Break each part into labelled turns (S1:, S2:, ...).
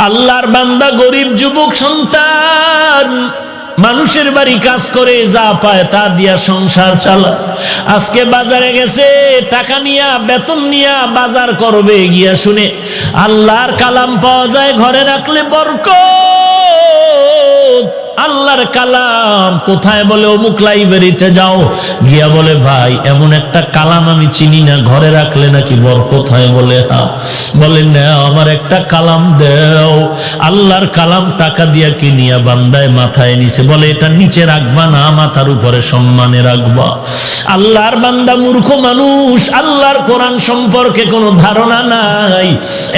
S1: আল্লাহর বান্দা গরিব যুবক সন্তান মানুষের বাড়ি কাজ করে যা পায় তা দিয়া সংসার চালায়। আজকে বাজারে গেছে, টাকা নিয়া বেতন নিয়া বাজার করবে, গিয়া শুনে আল্লাহর কালাম পাওয়া যায়, ঘরে রাখলে বরকত। আল্লাহর কালাম কোথায়? বলে অমুক লাইব্রেরিতে যাও। গিয়া বলে ভাই এমন একটা কালাম আমি চিনি না, ঘরে রাখলে নাকি বরকত হয়। বলে হ্যাঁ। বলে না, আমার একটা কালাম দেও। আল্লাহর কালাম টাকা দিয়া কিনিয়া বান্দায় মাথায় নিছে। বলে এটা নিচে রাখবা না, মাথার উপরে সম্মানে রাখবা। আল্লাহর বান্দা মূর্খ মানুষ, আল্লাহর কোরআন সম্পর্কে কোনো ধারণা নাই।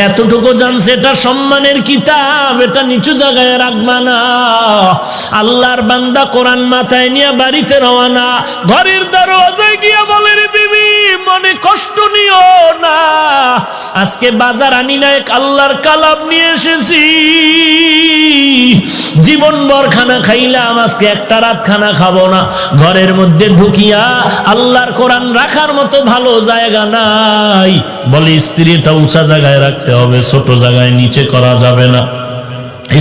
S1: এতটুকু জানছে এটা সম্মানের কিতাব, এটা নিচু জায়গায় রাখবা না। আল্লাহর বান্দা কোরআন মাথায় নিয়ে বাড়িতে রওনা। ঘরের দরওয়াজায় গিয়া বলে রে বিবি, মনে কষ্ট নিও না, আজকে বাজার আনি না, আল্লাহর কালাম নিয়ে এসেছি। জীবনভর খানা খাইলাম, আজকে একটা রাত খানা খাবো না। ঘরের মধ্যে ঢুকিয়া আল্লাহর কোরআন রাখার মতো ভালো জায়গা নাই। বলে স্ত্রীটা উঁচা জায়গায় রাখতে হবে, ছোট জায়গায় নিচে করা যাবে না।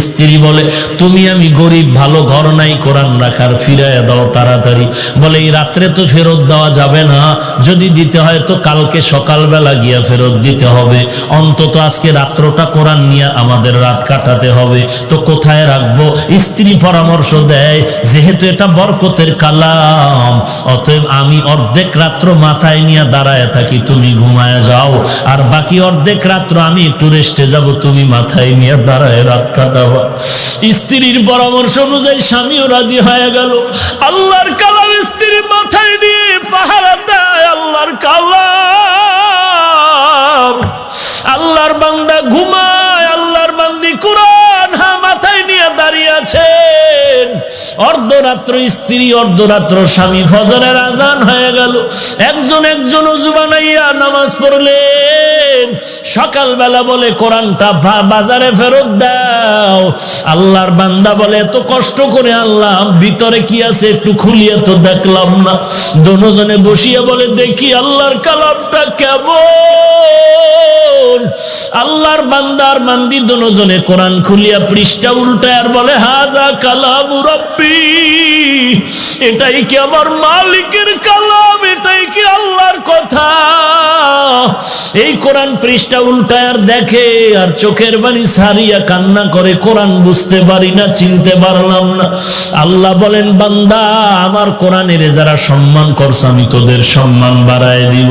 S1: স্ত্রী বলে তুমি আমি গরিব, ভালো ঘর নাই, কোরআন রাখার ফিরাইয়া দাও তাড়াতাড়ি। বলে এই রাত্রে তো ফেরত দেওয়া যাবে না, যদি দিতে হয় তো কালকে সকালবেলা গিয়া ফেরত দিতে হবে। অন্তত আজকে রাত্রটা কোরআন নিয়ে আমাদের রাত কাটাতে হবে, তো কোথায় রাখবো? স্ত্রী পরামর্শ দেয়, যেহেতু এটা বরকতের কালাম, অতএব আমি অর্ধেক রাত্র মাথায় নিয়ে দাঁড়ায় থাকি, তুমি ঘুমায় যাও, আর বাকি অর্ধেক রাত্র আমি একটু রেস্টে যাব, তুমি মাথায় নিয়ে দাঁড়ায় রাত কাটাও। স্ত্রীর পরামর্শ অনুযায়ী স্বামীও রাজি হয়ে গেল। আল্লাহর কালাম স্ত্রী মাথায় নিয়ে পাহারা দেয়। আল্লাহর কালাম, আল্লাহর বান্দা ঘুমায়, আল্লাহর বান্দি কোরআন মাথায় নিয়ে দাঁড়িয়ে আছেন। অর্ধরাত্র স্ত্রী, অর্ধরাত্র স্বামী। ফজরের আজান হয়ে গেল, একজন ওযু বানাইয়া নামাজ পড়লেন। সকালবেলা বলে কোরআনটা বাজারে ফেরত দাও। আল্লাহর বান্দা বলে এত কষ্ট করে আনলাম, ভিতরে কি আছে একটু খুলিয়ে তো দেখলাম না। দুজনে বসিয়া বলে দেখি আল্লাহর কালামটা কেমন। আল্লাহর বান্দার বান্দি দুজনে কোরআন খুলিয়া পৃষ্ঠা উল্টায় আর বলে হাযা কালামু রাব্বি, এটাই কি আমার মালিকের কালাম? এটাই কি আল্লাহর কথা? এই কোরআন পৃষ্ঠা উল্টায় আর দেখে, আর চোখের বাণী সারিয়া কান্না করে, কোরআন বুঝতে পারি না, চিনতে পারলাম না। আল্লাহ বলেন বান্দা, আমার কোরআনের যারা সম্মান করছে আমি তোদের সম্মান বাড়ায় দিব।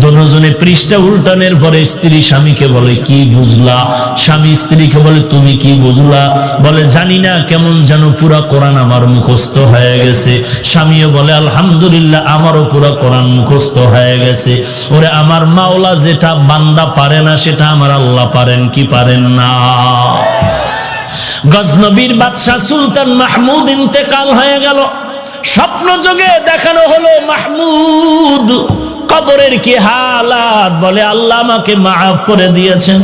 S1: দুজনে পৃষ্ঠা উল্টানোর পরে স্ত্রী স্বামীকে বলে কি বুঝলা? স্বামী স্ত্রীকে বলে তুমি কি বুঝলা? বলে জানি না, কেমন যেন পুরা কোরআন আমার মুখস্থ হয়ে গেছে। স্বামীও বলে আলহামদুলিল্লাহ, আমারও পুরা কোরআন মুখস্থ হয়ে গেছে। ওরে আমার মাওলা যেটা বান্দা পারে না, সেটা আমার আল্লাহ পারেন কি পারেন না? গজনবীর বাদশাহ সুলতান মাহমুদ ইন্তেকাল হয়ে গেল। স্বপ্ন যোগে দেখানো হলো মাহমুদ কবরের কি হালাত। বলে আল্লাহ আমাকে মাফ করে দিয়েছেন।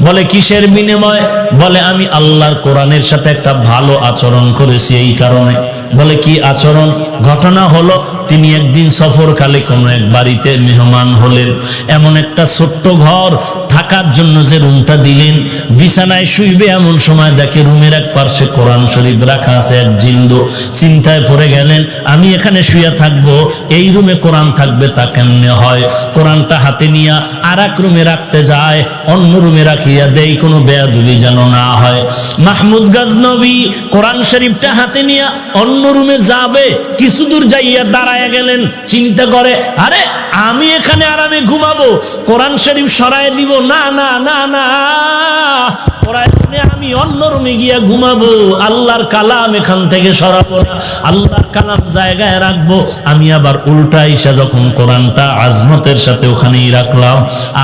S1: বলে কিসের বিনিময়? বলে আমি আল্লাহর কোরআনের সাথে একটা ভালো আচরণ করেছি এই কারণে। বলে কি আচরণ? ঘটনা হলো তিনি একদিন সফরকালে কোনো এক বাড়িতে মেহমান হলেন। এমন একটা ছোট্ট ঘর, থাকার জন্য যে রুমটা দিলেন, বিছানায় শুইবে এমন সময় দেখে রুমের এক পার্শ্বে কোরআন শরীফ রাখা আছে এক জিন্দো। চিন্তায় পড়ে গেলেন, আমি এখানে শুয়ে থাকবো, এই রুমে কোরআন থাকবে তা কেমনে হয়? কোরআনটা হাতে নিয়ে আর এক রুমে রাখতে যায়, অন্য রুমে রাখিয়া দেই, কোনো বেয়াদবি যেন না হয়। মাহমুদ গজনবী কোরআন শরীফটা হাতে নিয়ে অন্য রুমে যাবে, কিছু দূর যাইয়া দাঁড়ায় গেলেন। চিন্তা করে, আরে আমি এখানে আরামে ঘুমাবো, কোরআন শরীফ সরায় দিব? না না না না, আমি অন্য রুমে গিয়া ঘুমাবো, আল্লাহর কালাম এখান থেকে সরাবো না, আল্লাহর কালাম জায়গায় রাখবো। আমি আবার উল্টা এসে যখন কোরআনটা আজমতের সাথে ওখানেই রাখলাম,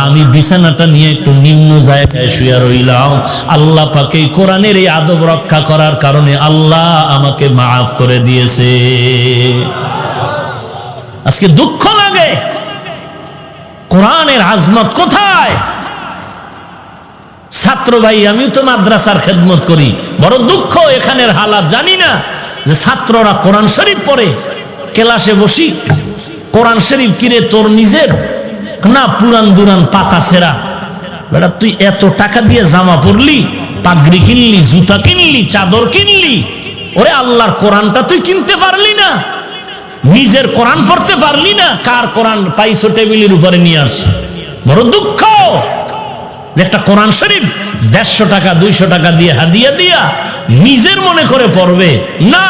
S1: আমি বিছানাটা নিয়ে একটু নিম্ন জায়গায় শুয়ে রইলাম। আল্লাহ পাক এই কোরআনের এই আদব রক্ষা করার কারণে আল্লাহ আমাকে মাফ করে দিয়েছে। আজকে দুঃখ লাগে, কোরআনের আজমত কোথায়? ছাত্র ভাই, আমি তো মাদ্রাসার খেদমত করি, বড় দুঃখ এখানের হালাত জানি না যে ছাত্ররা কোরআন শরীফ পড়ে। ক্লাসে বসি, কোরআন শরীফ কিরে তোর নিজের না পুরান দুরান পাতা ছেঁড়া? বেটা তুই এত টাকা দিয়ে জামা পরলি, পাগড়ি কিনলি, জুতা কিনলি, চাদর কিনলি, ওরে আল্লাহর কোরআনটা তুই কিনতে পারলি না, নিজের কোরআন পড়তে পারলি না, কার কোরআন পাইছো টেবিলের উপরে নিয়ে আসছো। বড় দুঃখ যে একটা কোরআন শরীফ 150 টাকা 200 টাকা দিয়ে হাদিয়া দিয়া নিজের মনে করে পড়বে না,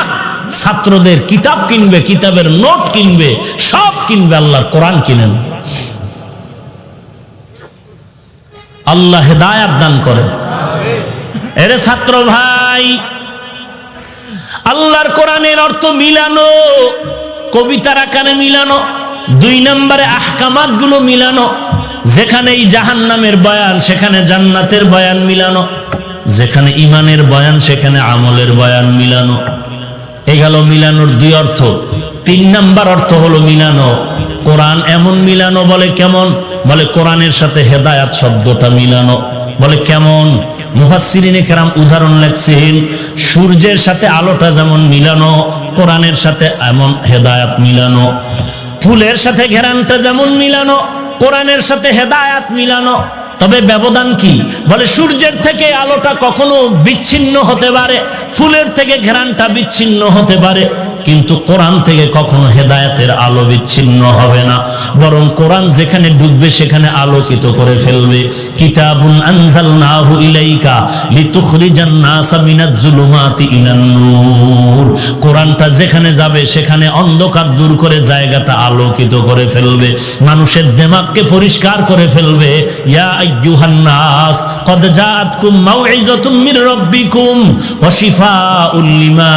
S1: ছাত্রদের কিতাব কিনবে, কিতাবের নোট কিনবে, সব কিনবে, আল্লাহর কোরআন কিনে না। আল্লাহ হেদায়াত দান করে। এরে ছাত্র ভাই, আল্লাহর কোরআনের অর্থ মিলানো, কবিতার আকারে মিলানো, 2 নম্বরে আহকামাত গুলো মিলানো, যেখানে এই জাহান্নামের বয়ান সেখানে জান্নাতের বয়ান মিলানো, যেখানে ইমানের বয়ান সেখানে আমলের বয়ান মিলানো। এই গেল মিলানোর 2 অর্থ। 3 নাম্বার অর্থ হলো মিলানো কোরআন এমন মিলানো, বলে কেমন? বলে কোরআনের সাথে হেদায়াত শব্দটা মিলানো। বলে কেমন? মুফাসসিরিনে কেরাম উদাহরণ লেখছেন, সূর্যের সাথে আলোটা যেমন মিলানো, কোরআনের সাথে এমন হেদায়াত মিলানো। ফুলের সাথে ঘেরানটা যেমন মিলানো, কোরআনের সাথে হেদায়াত মিলানো। তবে ব্যবধান কি? বলে সূর্যের থেকে আলোটা কখনো বিচ্ছিন্ন হতে পারে, ফুলের থেকে ঘেরানটা বিচ্ছিন্ন হতে পারে, কিন্তু কোরআন থেকে কখনো হেদায়েতের আলো বিচ্ছিন্ন হবে না, বরং কোরআন যেখানে ডুববে সেখানে আলোকিত করে ফেলবে। কিতাবুন আনজালনাহু ইলাইকা লিতুখরিজান নাসা মিনাজ জুলুমাতি ইলান নূর। কোরআনটা যেখানে যাবে সেখানে অন্ধকার দূর করে জায়গাটা আলোকিত করে ফেলবে, মানুষের দিমাগকে পরিষ্কার করে ফেলবে। ইয়া আইয়ুহান নাস ক্বাদ জাআতকুম মাউইযাতুম মির রাব্বিকুম ওয়া শিফাউল লিমা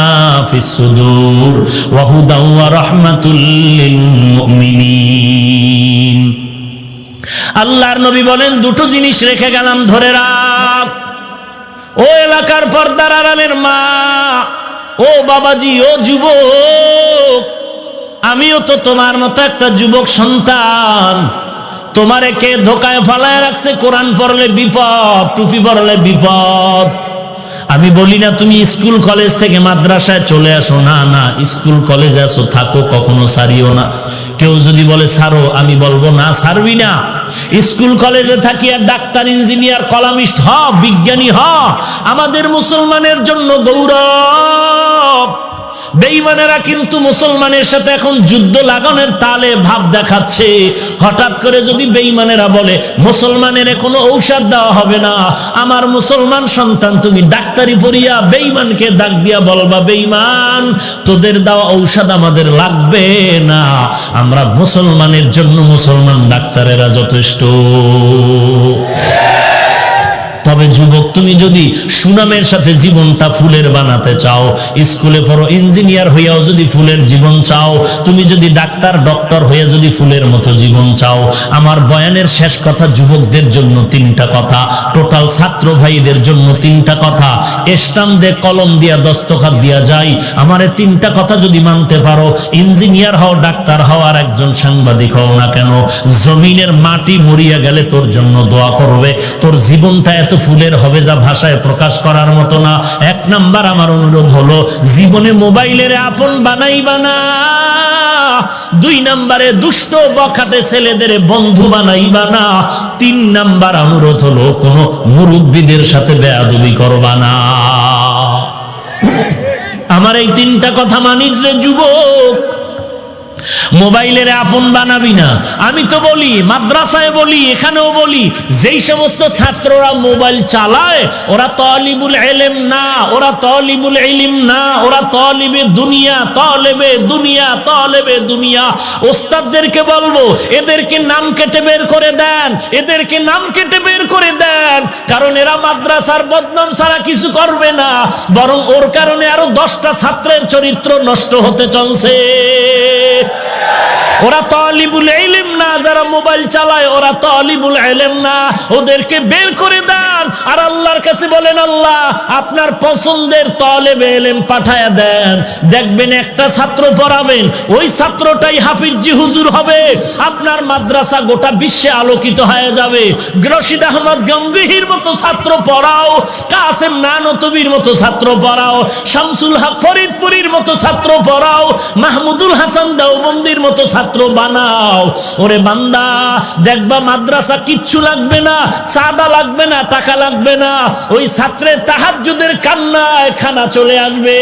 S1: ফিস সুদূর ওয়া হুদা ওয়া রাহমাতুল লিল মুমিনিন। আল্লাহর নবী বলেন, 2টো জিনিস রেখে গেলাম, ধরে রাখ। ও এলাকার পর্দার আড়ালের মা, ও বাবাজি, ও যুবক, আমিও তো তোমার মতো একটা যুবক সন্তান। তোমারে কে ধোকায় ফালায় রাখছে? কোরআন পড়লে বিপদ, টুপি পড়লে বিপদ। আমি বলি না তুমি স্কুল কলেজ থেকে মাদ্রাসায় চলে আসো, না না, স্কুল কলেজে আসো, থাকো, কখনো ছাড়িও না। কেউ যদি বলে ছাড়ো, আমি বলবো না, ছাড়বি না। স্কুল কলেজে থাকি আর ডাক্তার, ইঞ্জিনিয়ার, কলামিস্ট হ, বিজ্ঞানী হ, আমাদের মুসলমানের জন্য গৌরব। বেঈমানেরা কিন্তু মুসলমানের সাথে এখন যুদ্ধ লাগানোর তালে ভাব দেখাচ্ছে। হঠাৎ করে যদি বেঈমানেরা বলে মুসলমানের কোনো ঔষধ দেওয়া হবে না, আমার মুসলমান সন্তান তুমি ডাক্তারি পড়িয়া বেঈমানকে ডাক দিয়া বলবা, বেঈমান তোদের দেওয়া ঔষধ আমাদের লাগবে না, আমরা মুসলমানের জন্য মুসলমান ডাক্তারেরা যথেষ্ট। তবে যুবক, তুমি যদি সুনামের সাথে জীবনটা ফুলের বানাতে চাও, স্কুলে পড়ো, ইঞ্জিনিয়ার হইয়াও যদি ফুলের জীবন চাও, তুমি যদি ডক্টর হয়ে যদি ফুলের মতো জীবন চাও, আমার বয়ানের শেষ কথা যুবকদের জন্য 3টা কথা, টোটাল ছাত্র ভাইদের জন্য 3টা কথা, স্টাম্প দিয়ে কলম দিয়া দস্তখত দিয়া যায়। আমার 3টা কথা যদি মানতে পারো, ইঞ্জিনিয়ার হও, ডাক্তার হও, আর একজন সাংবাদিক হও না কেন, জমিনের মাটি মরিয়া গেলে তোর জন্য দোয়া করবে। তোর জীবনটা এত ফুলের হবে যা ভাষায় প্রকাশ করার মতো না। 1 নাম্বার আমার অনুরোধ হলো, জীবনে মোবাইলের আপন বানাইবা না। 2 নাম্বারে দুষ্ট বখাটে ছেলেদের বন্ধু বানাইবা না। 3 নাম্বার অনুরোধ হলো, কোন মুরব্বীদের সাথে বেয়াদবি করবা না। আমার এই 3টা কথা মানিস রে যুবক। মোবাইলের আপন বানাবি না। আমি তো বলি, মাদ্রাসায় বলি, এখানেও বলি, যেই সমস্ত ছাত্ররা মোবাইল চালায় ওরা তালিবুল ইলম না, ওরা তালিবুল ইলম না, ওরা তালিবে দুনিয়া, তালেবে দুনিয়া, তালেবে দুনিয়া। ওস্তাদদেরকে বলবো, এদেরকে নাম কেটে বের করে দেন, এদেরকে নাম কেটে বের করে দেন, কারণ এরা মাদ্রাসার বদনাম ছাড়া কিছু করবে না, বরং ওর কারণে আরো 10টা ছাত্রের চরিত্র নষ্ট হতে চলছে। ওরা তালিবুল ইলম না, যারা মোবাইল চালায় ওরা তালিবুল ইলম না, ওদেরকে বের করে দেন। আর আল্লাহর কাছে বলেন, আল্লাহ আপনার পছন্দের তালেবে ইলম পাঠায়া দেন। দেখবেন একটা ছাত্র পড়াবেন, ওই ছাত্রটাই হাফিজি হুজুর হবে, আপনার মাদ্রাসা গোটা বিশ্বে আলোকিত হয়ে যাবে। রশিদ আহমদ গঙ্গোহীর মতো ছাত্র পড়াও, কাসেম নানতবির মতো ছাত্র পড়াও, শামসুল হক ফরিদপুরীর মতো ছাত্র পড়াও, মাহমুদুল হাসান দাও প্রতিবন্ধীর মতো ছাত্র বানাও। ওরে বান্দা, দেখবা মাদ্রাসা কিচ্ছু লাগবে না, চাঁদা লাগবে না, টাকা লাগবে না, ওই ছাত্রের তাহাজ্জুদের কান্নায় খানা চলে আসবে।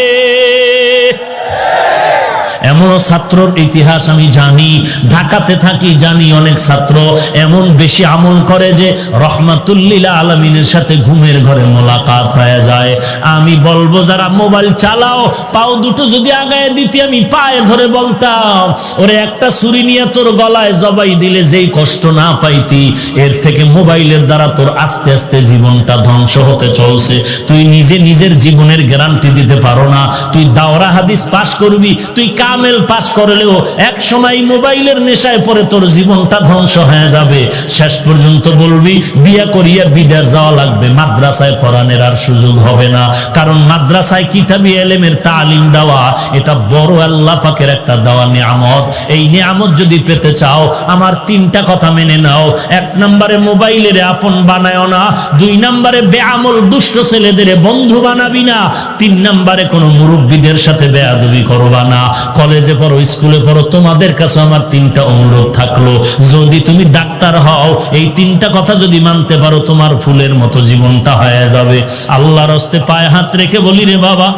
S1: এমনও ছাত্রর ইতিহাস আমি জানি, ঢাকাতে থাকি, জানি অনেক ছাত্র এমন বেশি আমল করে যে রহমাতুল্লিল আলামিনের সাথে ঘুমের ঘরে মোলাকাত হয়ে যায়। আমি বলবো, যারা মোবাইল চালাও, পাও দুটো যদি আগায় দিতে আমি পায়ে ধরে বলতাম, ওরে একটা ছুরি নিয়ে তোর গলায় জবাই দিলে যেই কষ্ট না পাইতি, এর থেকে মোবাইলের দ্বারা তোর আস্তে আস্তে জীবনটা ধ্বংস হতে চলছে। তুই নিজে নিজের জীবনের গ্যারান্টি দিতে পারো না। তুই দাওরা হাদিস পাশ করবি, তুই কামেল পাশ করলেও এক সময় মোবাইলের নেশায় পড়ে তোর জীবনটা ধ্বংস হয়ে যাবে। শেষ পর্যন্ত বলবি বিয়া করিয়া বিদেশ যাওয়া লাগবে, মাদ্রাসায় পড়ানোর আর সুযোগ হবে না। কারণ মাদ্রাসায় কিতাবি ইলমের তালিম দেওয়া, এটা বড় আল্লাহ পাকের একটা দেওয়া নিয়ামত। এই নিয়ামত যদি পেতে চাও, আমার তিনটা কথা মেনে নাও। এক নম্বরে মোবাইলের আপন বানায়ও না, দুই নম্বরে বেআমল দুষ্ট ছেলেদের বন্ধু বানাবি না, তিন নম্বরে কোনো মুরব্বীদের সাথে বেয়াদবি করবা না। কলেজে পড়ো, স্কুলে পড়ো, তোমাদের কাছে আমার তিনটা অনুরোধ থাকলো, যদি তুমি ডাক্তার হও, এই তিনটা কথা যদি মানতে পারো, তোমার ফুলের মতো জীবনটা হয়ে যাবে। আল্লাহর হস্তে পায়ে হাত রেখে বলি রে বাবা,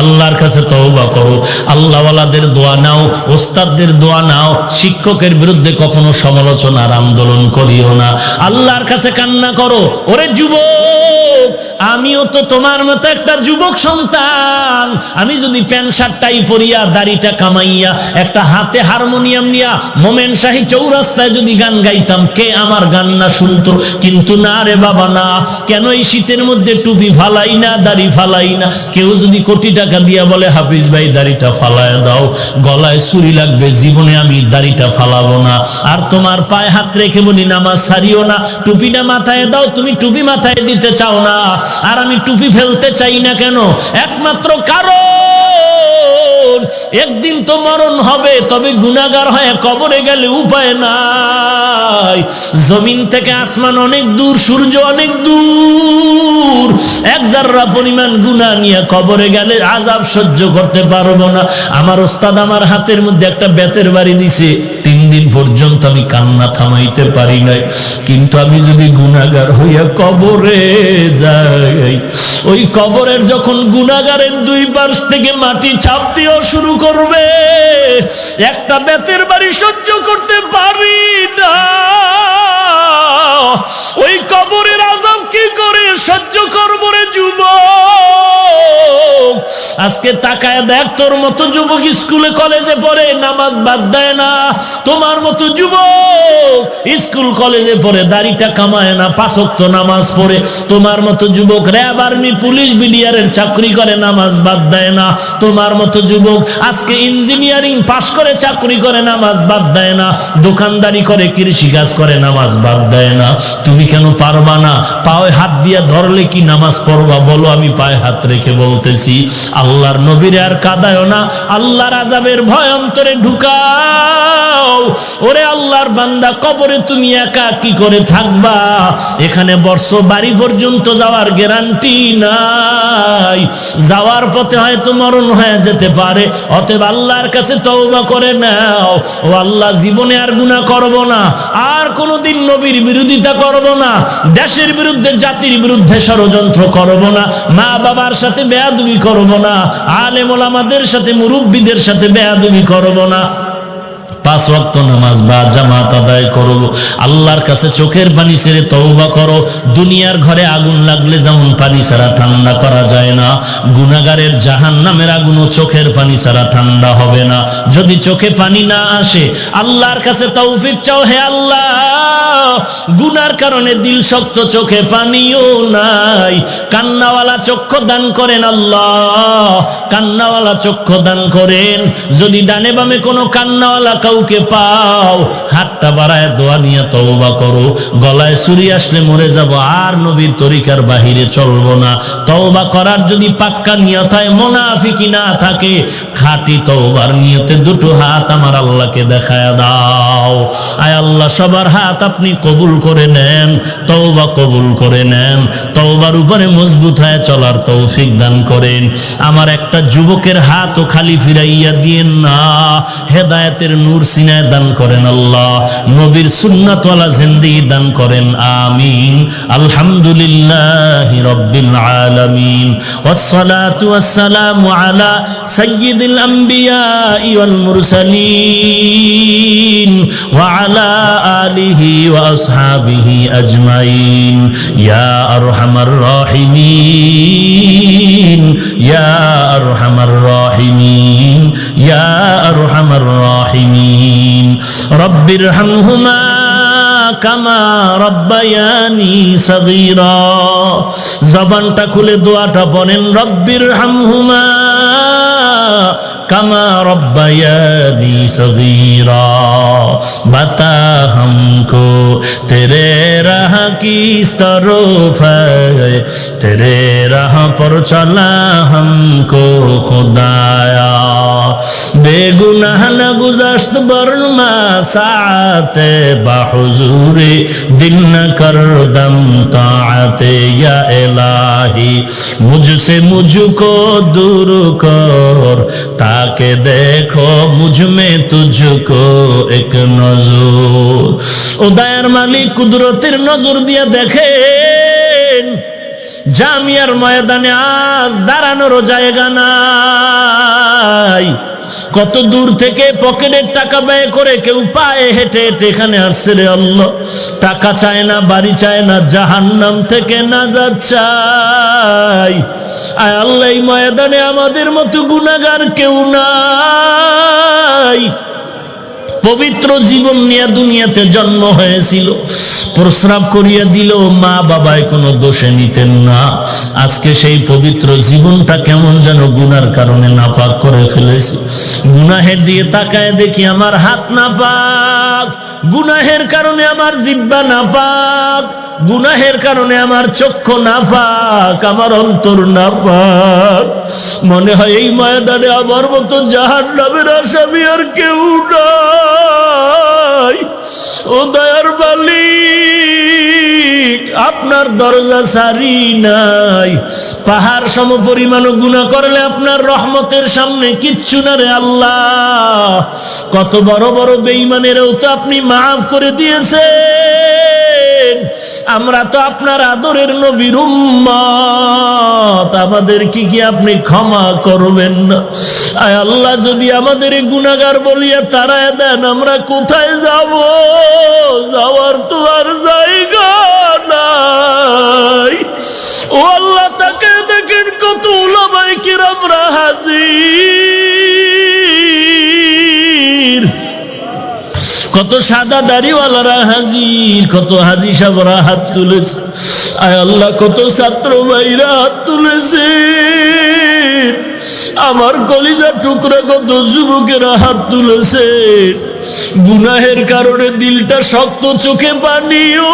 S1: আল্লাহর কাছে তওবা করো, আল্লাহওয়ালাদের দোয়া নাও, ওস্তাদদের দোয়া নাও, শিক্ষকের বিরুদ্ধে কখনো সমালোচনার আন্দোলন করিও না, আল্লাহর কাছে কান্না করো। ওরে যুবক, আমিও তো তোমার মতো একটা যুবক সন্তান। আমি যদি প্যান্ট শার্ট টাই পরিয়া, দাড়িটা কামাইয়া, একটা হাতে হারমোনিয়াম নিয়া মোমেন শাহী চৌরাস্তায় যদি গান গাইতাম, কে আমার গান না শুনতো? কিন্তু না রে বাবা, না। কেন এই শীতের মধ্যে টুপি ফালাই না, দাড়ি ফালাই না? কেউ যদি কোটি টাকা দিয়া বলে, হাফিজ ভাই দাড়িটা ফালায় দাও, গলায় ছুরি লাগবে, জীবনে আমি দাড়িটা ফালাবো না। আর তোমার পায়ে হাত রেখে বলি, নামাজ ছাড়িও না, টুপিটা মাথায় দাও। তুমি টুপি মাথায় দিতে চাও না, আর আমি টুপি ফেলতে চাই না। কেন? একমাত্র কারণ একদিন তো মরণ হবে, তবে গুনাহগার হয়ে কবরে গেলে উপায় নাই। জমিন থেকে আসমান অনেক দূর, সূর্য অনেক দূর, এক জাররা পরিমাণ গুনাহ নিয়ে কবরে গেলে আযাব সহ্য করতে পারবো না। আমার ওস্তাদ আমার হাতের মধ্যে একটা বেতের বাড়ি দিছে, 3 দিন পর্যন্ত আমি কান্না থামাইতে পারি নাই। কিন্তু আমি যদি গুনাহগার হইয়া কবরে যাই, ওই কবরের যখন গুনাহগারের দুই পাশ থেকে মাটি চাপ দিয়েও শুরু করবে, একটা বেতের বাড়ি সহ্য করতে পারি না। ওই কবরের আযাব কি করে সহ্য করবো রে যুবক? আজকে তাকায় দেখ, তোর মতো যুবক স্কুলে কলেজে পড়ে, নামাজ বাদ দেয় না। তোমার মতো যুবক স্কুল কলেজে পড়ে, দাড়িটা কামায় না, 5 ওয়াক্ত নামাজ পড়ে। তোমার মতো যুবক র্যাব, আর্মি, পুলিশ, বিডিআরের চাকরি করে, নামাজ বাদ দেয় না। তোমার মতো যুবক আজকে ইঞ্জিনিয়ারিং পাশ করে চাকরি করে, নামাজ বাদ দেয় না। দোকানদারি করে, কৃষি কাজ করে, নামাজ বাদ দেয় না। তুমি কেন পারবা না? পায়ে হাত দিয়ে ধরলে কি নামাজ পড়বা? বলো, আমি পায়ে হাত রেখে বলতেছি, আল্লাহর নবীরে আর কাঁদায়ও না, আল্লাহর আযাবের ভয় অন্তরে ঢুকাও। ওরে আল্লাহর বান্দা, কবরে তুমি একা কি করে থাকবা? এখানে বর্ষ বাড়ি পর্যন্ত যাওয়ার গ্যারান্টি নাই, যাওয়ার পথে হয়তো মরণ হয়ে যেতে পারে। অতএব আল্লাহর কাছে তওবা করে নাও, ও আল্লাহ, জীবনে আর গুনাহ করব না, আর কোনোদিন নবীর বিরোধিতা করব না, দেশের বিরুদ্ধে, জাতির বিরুদ্ধে ষড়যন্ত্র করব না, মা বাবার সাথে বেয়াদবি করব না, আলেম ওলামাদের সাথে, মুরব্বীদের সাথে বেয়াদবি করব না। 5 ওয়াক্ত নামাজ বা জামাত আদায় করব। আল্লাহর কাছে চোখের পানি ছেড়ে তওবা করো। দুনিয়ার ঘরে আগুন লাগলে যেমন পানি ছাড়া ঠান্ডা করা যায় না, গুনাহগারের জাহান্নামের আগুনও চোখের পানি ছাড়া ঠান্ডা হবে না। যদি চোখে পানি না আসে, আল্লাহর কাছে তৌফিক চাও, হে আল্লাহ, গুনার কারণে দিল শক্ত, চোখে পানিও নাই, কান্নাওয়ালা চক্ষু দান করেন আল্লাহ, কান্নাওয়ালা চক্ষু দান করেন। যদি ডানে বামে কোনো কান্নাওয়ালা কাউকে পাও, হাতটা বাড়ায় দোয়া নিয়ে তওবা করো। গলায় ছুরি আসলে মরে যাব, আর নবীর তরিকার বাহিরে চলবো না। তওবা করার যদি পাক্কা নিয়ত হয়, মুনাফিকি না থাকে, খাঁটি তওবার নিয়তে দুটো হাত আমার আল্লাহকে দেখায় দাও। আয় আল্লাহ, সবার হাত আপনি কবুল করে নেন, তওবা কবুল করে নেন, তওবার উপরে মজবুত হয়ে চলার তৌফিক দান করেন। আমার একটা যুবকের হাতও খালি ফিরাইয়া দিয়েন না, হেদায়েতের নূর সিনায় দান করেন আল্লাহ, নবীর সুন্নাতওয়ালা জিন্দেগি দান করেন, আমিন। আলহামদুলিল্লাহি রাব্বিল আলামিন, ওয়াসসালাতু ওয়াসসালামু আলা সাইয়্যিদিল আম্বিয়া ওয়াল মুরসালিন ওয়া আলা আলিহি ওয়া আসহাবিহি আজমাইন, ইয়া আরহামার রাহিমিন, ইয়া আরহামার রাহিমিন, ইয়া আরহামার রাহিমিন। রব্বিরহামহুমা কামা রব্বায়ানি সগীরা। জবানটা খুলে দোয়াটা পড়েন, রব্বিরহামহুমা কামা রব্বায়ানি সগীরা। বাতা हमको तेरे राह की तरफ है, तेरे राह पर चला हमको खुदाया। बेगुनाह न गुज़श्त बरमा साते बाहुजूरे, दिल न कर दम ताअते या इलाही। मुझसे मुझको दूर कर, ताके देखो मुझ में तुझको एक नजर। ও দয়ার মালিক, কুদরতের নজর দিয়া দেখেন, জামিয়ার ময়দানে আজ দাঁড়ানোরও জায়গা নাই। কত দূর থেকে পকেটের টাকা ব্যয় করে কেউ পায়ে হেঁটে হেঁটে এখানে আসছে রে আল্লাহ। টাকা চায় না, বাড়ি চায় না, জাহান্নাম থেকে নাজাত চাই। আয় আল্লাহ, এই ময়দানে আমাদের মতো গুনাহগার কেউ নাই। পবিত্র জীবন নিয়ে দুনিয়াতে জন্ম হয়েছিল, প্রস্রাব করিয়া দিল, মা বাবায় কোনো দোষে নিতেন না। আজকে সেই পবিত্র জীবনটা কেমন যেন গুনার কারণে নাপাক করে ফেলেছি। গুনাহের দিয়ে তাকায় দেখি আমার হাত নাপাক, গুনাহের কারণে আমার জিহ্বা নাপাক, গুনাহের কারণে আমার চক্ষু নাপাক, আমার অন্তর নাপাক। মনে হয় এই ময়দানে আমার মতো জাহান্নামের আসামি আর কেউ নাই। ও দয়ার মালিক, আপনার দরজা সারি নাই। পাহাড় সম পরিমাণ গুনাহ করলে আপনার রহমতের সামনে কিচ্ছু না রে আল্লাহ। কত বড় বড় বেঈমানেরও তো আপনি মাফ করে দিয়েছেন। আমরা তো আপনার আদরের নবীর উম্মত, আমাদের কি আপনি ক্ষমা করবেন না? আয় আল্লাহ, যদি আমাদের গুনাহগার বলিয়া তাড়ায় দেন, আমরা কোথায় যাব? যাওয়ার তো আর জায়গা নাই। ও আল্লাহ, তাকে দেখেন কত উলামায়ে কিরামরা হাজির, কত সাদা দাড়িওয়ালারা হাজির, কত হাজি সাহেবরা হাত তুলেছে। আয় আল্লাহ, কত ছাত্র ভাইরা হাত তুলেছে। আমার কলিজার টুকরা কত যুবকেরা হাত তুলেছে। গুনাহের কারণে দিলটা শক্ত, চোখে পানিও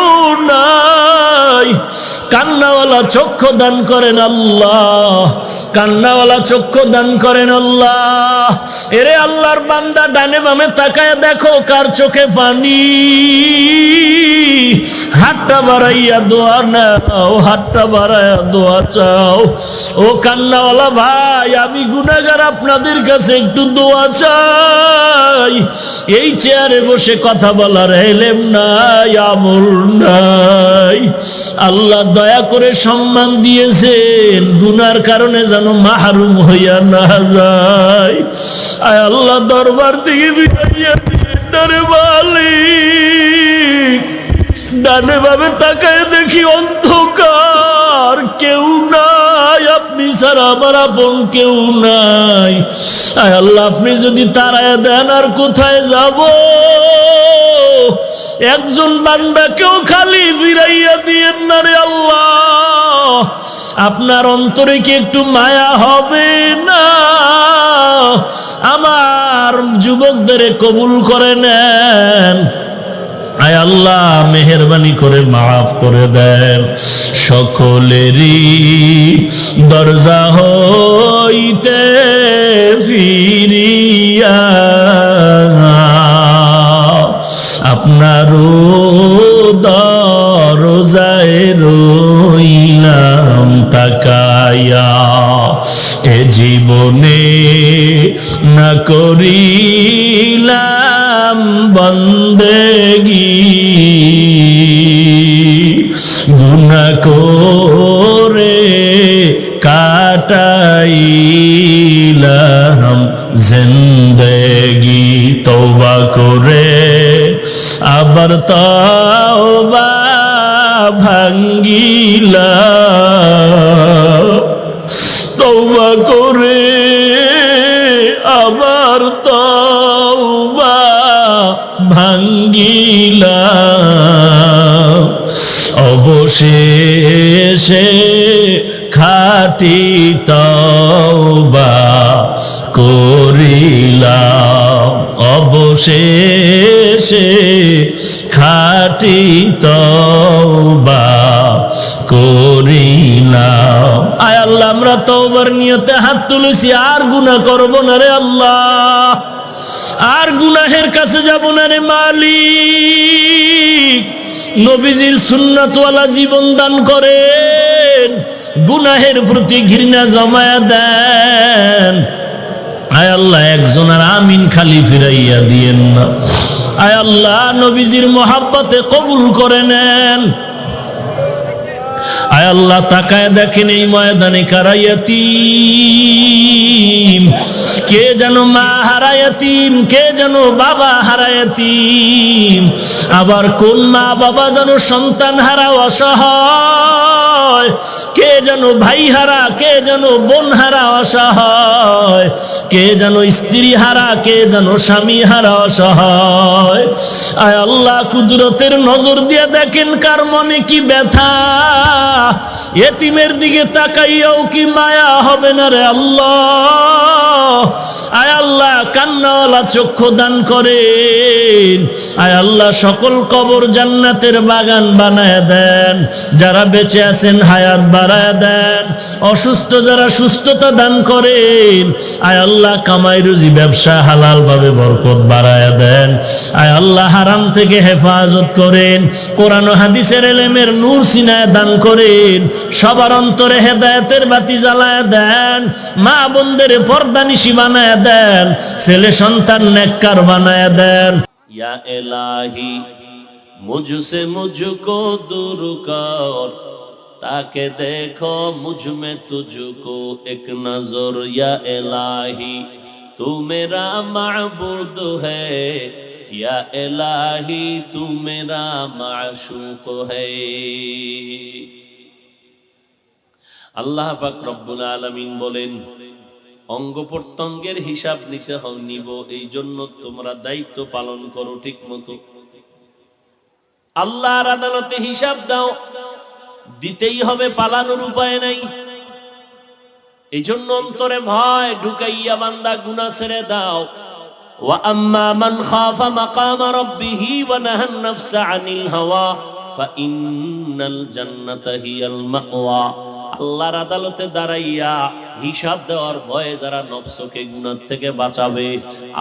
S1: নাই। কান্নাওয়ালা চক্ষু দান করেন আল্লাহ, কান্নাওয়ালা চক্ষু দান করেন আল্লাহ। এরে আল্লাহর বান্দা, ডানে বামে তাকায় দেখো কার চোখে পানি। হাতটা বাড়াইয়া দোয়া নাও, হাতটা বাড়াইয়া দোয়া চাও। ও কান্নাওয়ালা ভাই, আমি গুনাহগার, আপনাদের কাছে একটু দোয়া চাই। এই চেয়ারে বসে কথা বলার এলেম নাই, আমল নাই। আল্লাহ দয়া করে সম্মান দিয়েছেন, গুনার কারণে যেন মাহরুম হইয়া না যায়। আয় আল্লাহ, দরবার থেকে বিদাইয়া দিয়ে ডানে মালিক, ডানে ভাবে তাকায় দেখি অন্ধকার, কেউ নাই আপনি ছাড়া আমার আপন কেউ নাই। আয় আল্লাহ, আপনি যদি তারায় দেন আর কোথায় যাব? একজন বান্দাকেও খালি ফিরাইয়া দিয়েন না রে আল্লাহ। আপনার অন্তরে কি একটু মায়া হবে না? আমার যুবকদের কবুল করে নেন। আয় আল্লাহ, মেহেরবানি করে মাফ করে দেন। সকলেরই দরজা হইতে ফিরিয়া আপনারও দরজায় রইলাম তাকায়া। এ জীবনে না করিলাম বন্দেগি, গুনাহ করে কাটাইলাম জিন্দেগি। তওবা করে আবার তওবা ভাঙ্গিলাম, তওবা করে আবার তওবা ভাঙ্গিলাম। অবশেষে খাঁটি তওবা করিলাম, অবশেষে খাঁটি তওবা করিলাম। আয় আল্লাহ, আমরা তওবার নিয়তে হাত তুলেছি, আর গুনাহ করব না রে আল্লাহ, আর গুনাহের কাছে যাব না রে মালিক। নবীজির সুন্নাতওয়ালা জীবন দান করেন, গুনাহের প্রতি ঘৃণা জমায়া দেন। আয় আল্লাহ, একজন আর আমিন খালি ফিরাইয়া দিয়েন না। আয় আল্লাহ, নবীজির মোহাব্বতে কবুল করে নেন। আয় আল্লাহ, তাকায় দেখেন এই ময়দানে কারা ইয়াতীম। কে যেন মা হারা ইয়াতীম, কে যেন বাবা হারা ইয়াতীম, আবার কোন মা বাবা যেন সন্তান হারা অসহায়, কে যেন ভাই হারা, কে যেন বোন হারা অসহায়, কে যেন স্ত্রী হারা, কে যেন স্বামী হারা অসহায়। আয় আল্লাহ, কুদরতের নজর দিয়ে দেখেন কার মনে কি ব্যথা। এতিমের দিকে তাকাইয়াও কি মায়া হবে না রে আল্লাহ? আয় আল্লাহ, কান্নাওয়ালা চক্ষু দান করেন। আয় আল্লাহ, সকল কবর জান্নাতের বাগান বানায় দেন। যারা বেঁচে আছেন হায়াত বাড়ায় দেন, অসুস্থ যারা সুস্থতা দান করেন। আয় আল্লাহ, কামাই রুজি ব্যবসা হালাল ভাবে বরকত বাড়ায় দেন। আয় আল্লাহ, হারাম থেকে হেফাজত করেন। কোরআন ও হাদিসের ইলমের নূর সিনায় দান করেন। সবার অন্তরে হেদায়েতের বাতি জ্বালায় দেন। মা বোনদের পর্দানিশী বানায় দেন। ছেলে সন্তান নেককার বানায় দেন। ইয়া ইলাহি মুঝসে মুঝকো दूर कर, ताके देखो मुझ में तुझको एक नजर। या इलाही तू मेरा माबूद है, या इलाही तू मेरा माशूक है। আল্লাহ পাক রব্বুল আলামিন বলেন, অঙ্গ প্রত্যঙ্গের হিসাব নিতে নিব, এই জন্য তোমরা দায়িত্ব পালন করো ঠিক মতো। আল্লাহর আদালতে হিসাব দাও, দিতেই হবে, পালানোর উপায় নাই। এই জন্য অন্তরে ভয় ঢুকাইয়া বান্দা গুনাহ ছেড়ে দাও। ওয়া আম্মা মান খাফা মাকামা রাব্বিহি ওয়া নাহান নাফসা আনিল হাওয়া ফাইন্নাল জান্নাতা হিয়াল মাওয়া। আল্লাহর আদালতে দাঁড়াইয়া হিসাব দেওয়ার ভয়ে যারা নফসকে গুনাহ থেকে বাঁচাবে,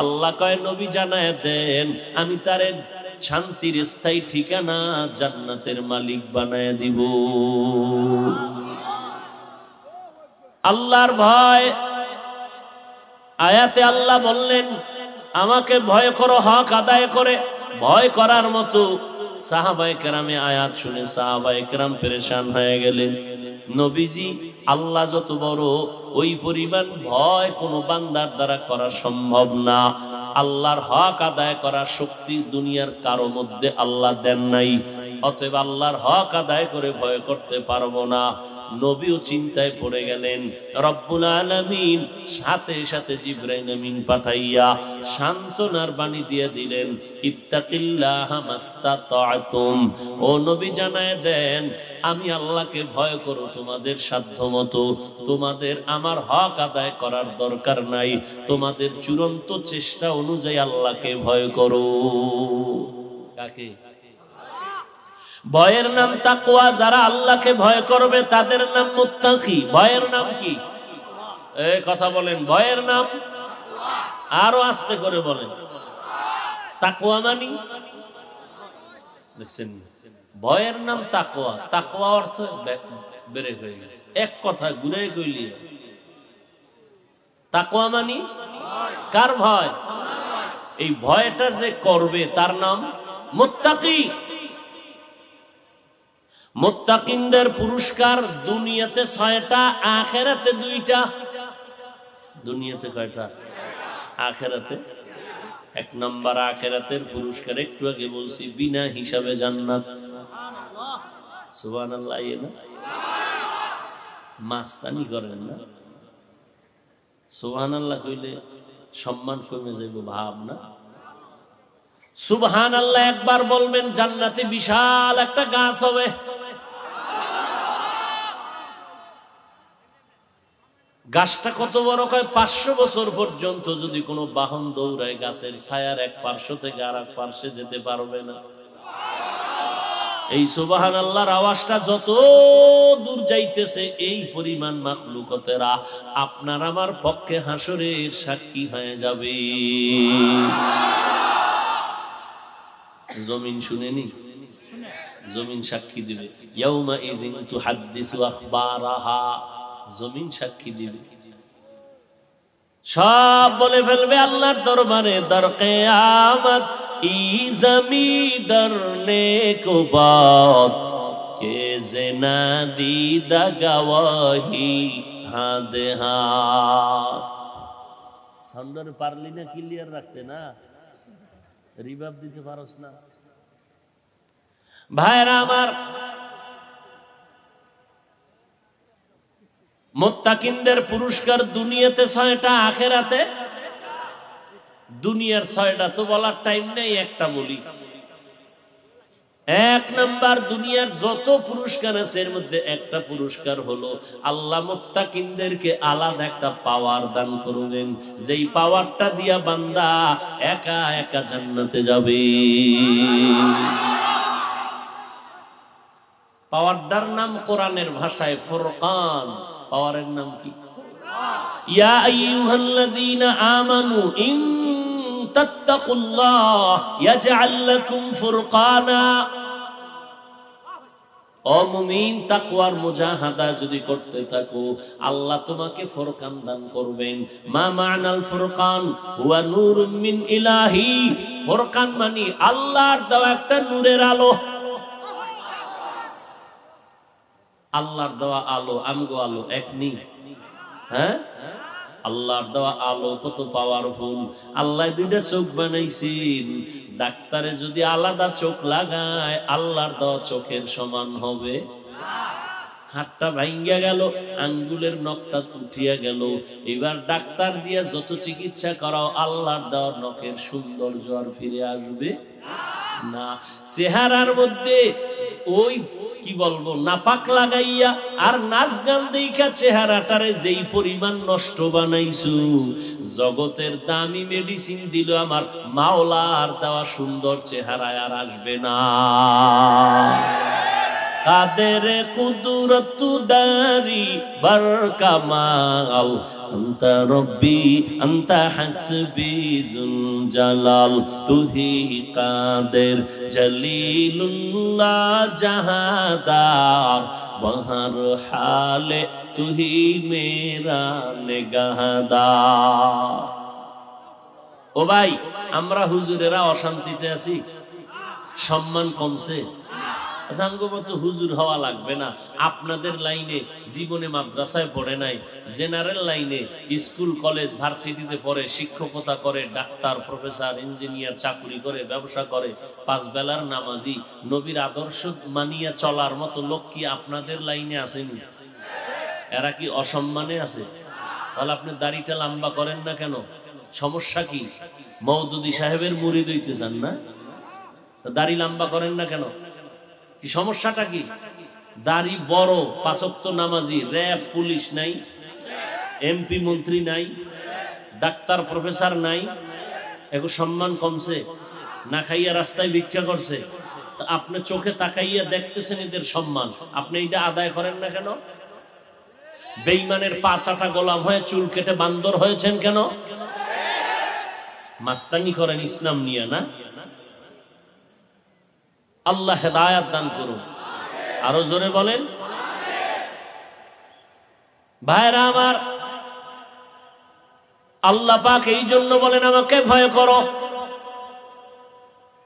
S1: আল্লাহ কয় নবী জানায় দেন, আমি তারে শান্তির স্থায়ী ঠিকানা জান্নাতের মালিক বানায় দিব। আল্লাহর ভয়, আয়াতে আল্লাহ বললেন আমাকে ভয় করো, হক আদায় করে। ভয় করার মতো সাহাবায়ে কেরামে আয়াত শুনে সাহাবায়ে কেরাম পেরেশান হয়ে গেলেন। নবীজি আল্লাহ যত বড়, ওই পরিমাণ ভয় কোনো বান্দার দ্বারা করা সম্ভব না। আল্লাহর হক আদায় করার শক্তি দুনিয়ার কারো মধ্যে আল্লাহ দেন নাই। অতএব আল্লাহর হক আদায় করে ভয় করতে পারবো না। নবীও চিন্তায় পড়ে গেলেন। রব্বুল আলামিন সাথে সাথে জিবরাইল আমিন পাঠাইয়া সান্ত্বনার বাণী দিয়ে দিলেন, ইত্তাকিল্লাহা মাস্তাতা'তুম। ও নবী জানায় দেন, আমি আল্লাহকে ভয় করো তোমাদের সাধ্যমতো। তোমাদের আমার হক আদায় করার দরকার নাই, তোমাদের চূড়ান্ত চেষ্টা অনুযায়ী আল্লাহকে ভয় করো। কাকে? ভয়ের নাম তাকওয়া। যারা আল্লাহকে ভয় করবে তাদের নাম মুত্তাকি। ভয়ের নাম কি? এই কথা বলেন, ভয়ের নাম? আরো আস্তে করে বলেন। তাকওয়া মানি দেখছেন, ভয়ের নাম তাকওয়া। তাকওয়া অর্থ বেড়ে হয়ে গেছে, এক কথা ঘুরে কইলি। তাকওয়া মানি কার ভয়? এই ভয়টা যে করবে তার নাম মুত্তাকি। মুত্তাকিনদের পুরস্কার দুনিয়াতে 6টা, আখিরাতে 2টা। দুনিয়াতে কয়টা? আখিরাতে 1 নাম্বার। আখিরাতের পুরস্কার একটু আগে বলছি, বিনা হিসাবে জান্নাত। সুবহানাল্লাহ। না মাস্তানি করেন না, সুবহানাল্লাহ কইলে সম্মান কমে যাইব ভাব না। সুবহানাল্লাহ একবার বলবেন, জান্নাতে বিশাল একটা গাছ হবে। গাছটা কত বড় কয়? 500 বছর পর্যন্ত যদি কোনো বাহন দৌড়ায়, গাছের ছায়ার এক পার্শ্ব থেকে আর এক পার্শ্বে যেতে পারবে না। এই সুবহানাল্লাহর আওয়াজটা যত দূর যাইতেছে, এই পরিমাণ মাখলুকতেরা আপনার আমার পক্ষে হাসরের সাক্ষী হয়ে যাবে। জমিন শুনেনি? জমিন সাক্ষী দিবে। ইয়াউমা ইযিন তুহাদ্দিসু আখবারাহা। জমিন সাক্ষী দিবে, সব বলে ফেলবে আল্লাহর দরবারে। দর কিয়ামত ই জমিদার নেকো বাত কে জেনা দিদা গওয়াহি হাদে হাত। সাউন্ডার পারলি না ক্লিয়ার রাখতে? না রিভাব দিতে পারোস না? ভাইরা আমার, মুত্তাকিনদের পুরস্কার দুনিয়াতে 6টা, আখিরাতে। দুনিয়ার 6টা তো বলার টাইম নেই, একটা বলি। 1 নাম্বার, দুনিয়ার যত পুরস্কার আছে এর মধ্যে একটা পুরস্কার হলো আল্লাহ মুত্তাকিনদেরকে আলাদা একটা পাওয়ার দান করবেন, যেই পাওয়ারটা দিয়া বান্দা একা একা জান্নাতে যাবে। পাওয়ারটার নাম কোরআনের ভাষায় ফুরকান। পাওয়ারের নাম কি? ইয়া আইয়ুহাল্লাযীনা আমানু ইন তাত্তাকুল্লাহ ইয়াজআল লাকুম ফুরকানা। ও মুমিন, তাকওয়ার মুজাহাদা যদি করতে থাকো, আল্লাহ তোমাকে ফুরকান দান করবেন। মা মা'নাল ফুরকান হুয়া নূরুম মিন ইলাহি। ফুরকান মানে আল্লাহর দেওয়া একটা নূরের আলো। আল্লাহর দেওয়া আলো, আমগো আলো এক নি? হ্যাঁ, আল্লাহর দেওয়া আলো কত পাওয়ারফুল। আল্লাহ 2টা চোখ বানাইছেন। ডাক্তারে যদি আলাদা চোখ লাগায়, আল্লাহর দেওয়া চোখের সমান হবে? হাতটা ভাঙ্গিয়া গেল, আঙ্গুলের নখটা উঠিয়া গেল, এবার ডাক্তার দিয়া যত চিকিৎসা করাও, আল্লাহর দেওয়া নখের সৌন্দর্য আর ফিরে আসবে না। চেহারার মধ্যে ওই কি বলবো, নাপাক লাগাইয়া আর নাচ গান দেখা চেহারাটারে যেই পরিমাণ নষ্ট বানাইছু, জগতের দামি মেডিসিন দিল আমার মাওলার দেওয়া সুন্দর চেহারায় আর আসবে না। কাদের কুদরত দারি বার কামাল, আনতা রব্বি আনতা হাসবি যুল জালাল। তুহি কাদের জলিলুল্লাহ জাহাদার, বহর হালে তুহি মেরা নিগাহদার। ও ভাই, আমরা হুজুরেরা অশান্তিতে আছি, সম্মান কমছে। আচ্ছা, আমগো মতো হুজুর হওয়া লাগবে না। আপনাদের লাইনে জীবনে মাদ্রাসায় পড়ে নাই, জেনারেল লাইনে স্কুল কলেজ ভার্সিটিতে পড়ে, শিক্ষকতা করে, ডাক্তার প্রফেসর ইঞ্জিনিয়ার চাকরি করে, ব্যবসা করে, 5 বেলার নামাজি, নবীর আদর্শ মানিয়া চলার মতো লোক কি আপনাদের লাইনে আসেনি? এরা কি অসম্মানে আছে? তাহলে আপনি দাড়িটা লম্বা করেন না কেন? সমস্যা কি? মওদুদি সাহেবের মুরিদ হইতে চান না? দাড়ি লম্বা করেন না কেন? কি সমস্যাটা কি? দাড়ি বড়, 5 ওয়াক্ত নামাজি, র‍্যাব পুলিশ নাই, এমপি মন্ত্রী নাই, ডাক্তার প্রফেসর নাই, এগো সম্মান কমছে, না খাইয়া রাস্তায় ভিক্ষা করছে। তো আপনি চোখে তাকাইয়া দেখতেছেন এদের সম্মান, আপনি এটা আদায় করেন না কেন? বেঈমানের পা চাটা গোলাম হয়ে চুল কেটে বান্দর হয়েছেন কেন? মাস্তানি করেন ইসলাম নিয়ে না? আল্লাহ হেদায়াত দান করুন। আরো জোরে বলেন। ভাইরা আমার, আল্লাহ পাক এই জন্য বলেন আমাকে ভয় করো।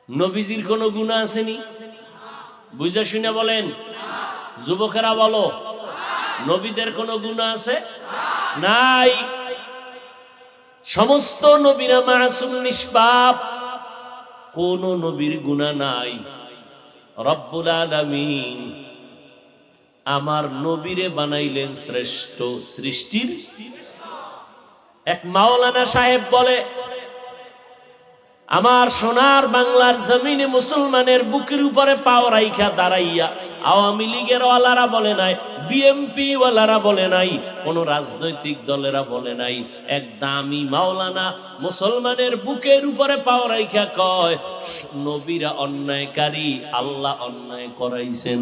S1: নবীজির কোন গুনাহ আসেনি? বুঝা শুনে বলেন। যুবকেরা বলো, নবীদের কোন গুনাহ আছে? নাই। সমস্ত নবীরা মাসুম, নিষ্পাপ, কোন নবীর গুনাহ নাই। রব্বুল আলামিন আমার নবীরে বানাইলেন শ্রেষ্ঠ সৃষ্টির। এক মাওলানা সাহেব বলে, আমার সোনার বাংলার জমিনে মুসলমানের বুকের উপরে পাও রাইখা দাঁড়াইয়া আওয়ামী লীগের ওয়ালারা বলে নাই, বিএমপি ওয়ালারা বলে নাই, কোন রাজনৈতিক দলেরা বলে নাই, এক দামি মাওলানা মুসলমানের বুকের উপরে পাও রাইখা কয়, নবীরা অন্যায়কারী, আল্লাহ অন্যায় করাইছেন।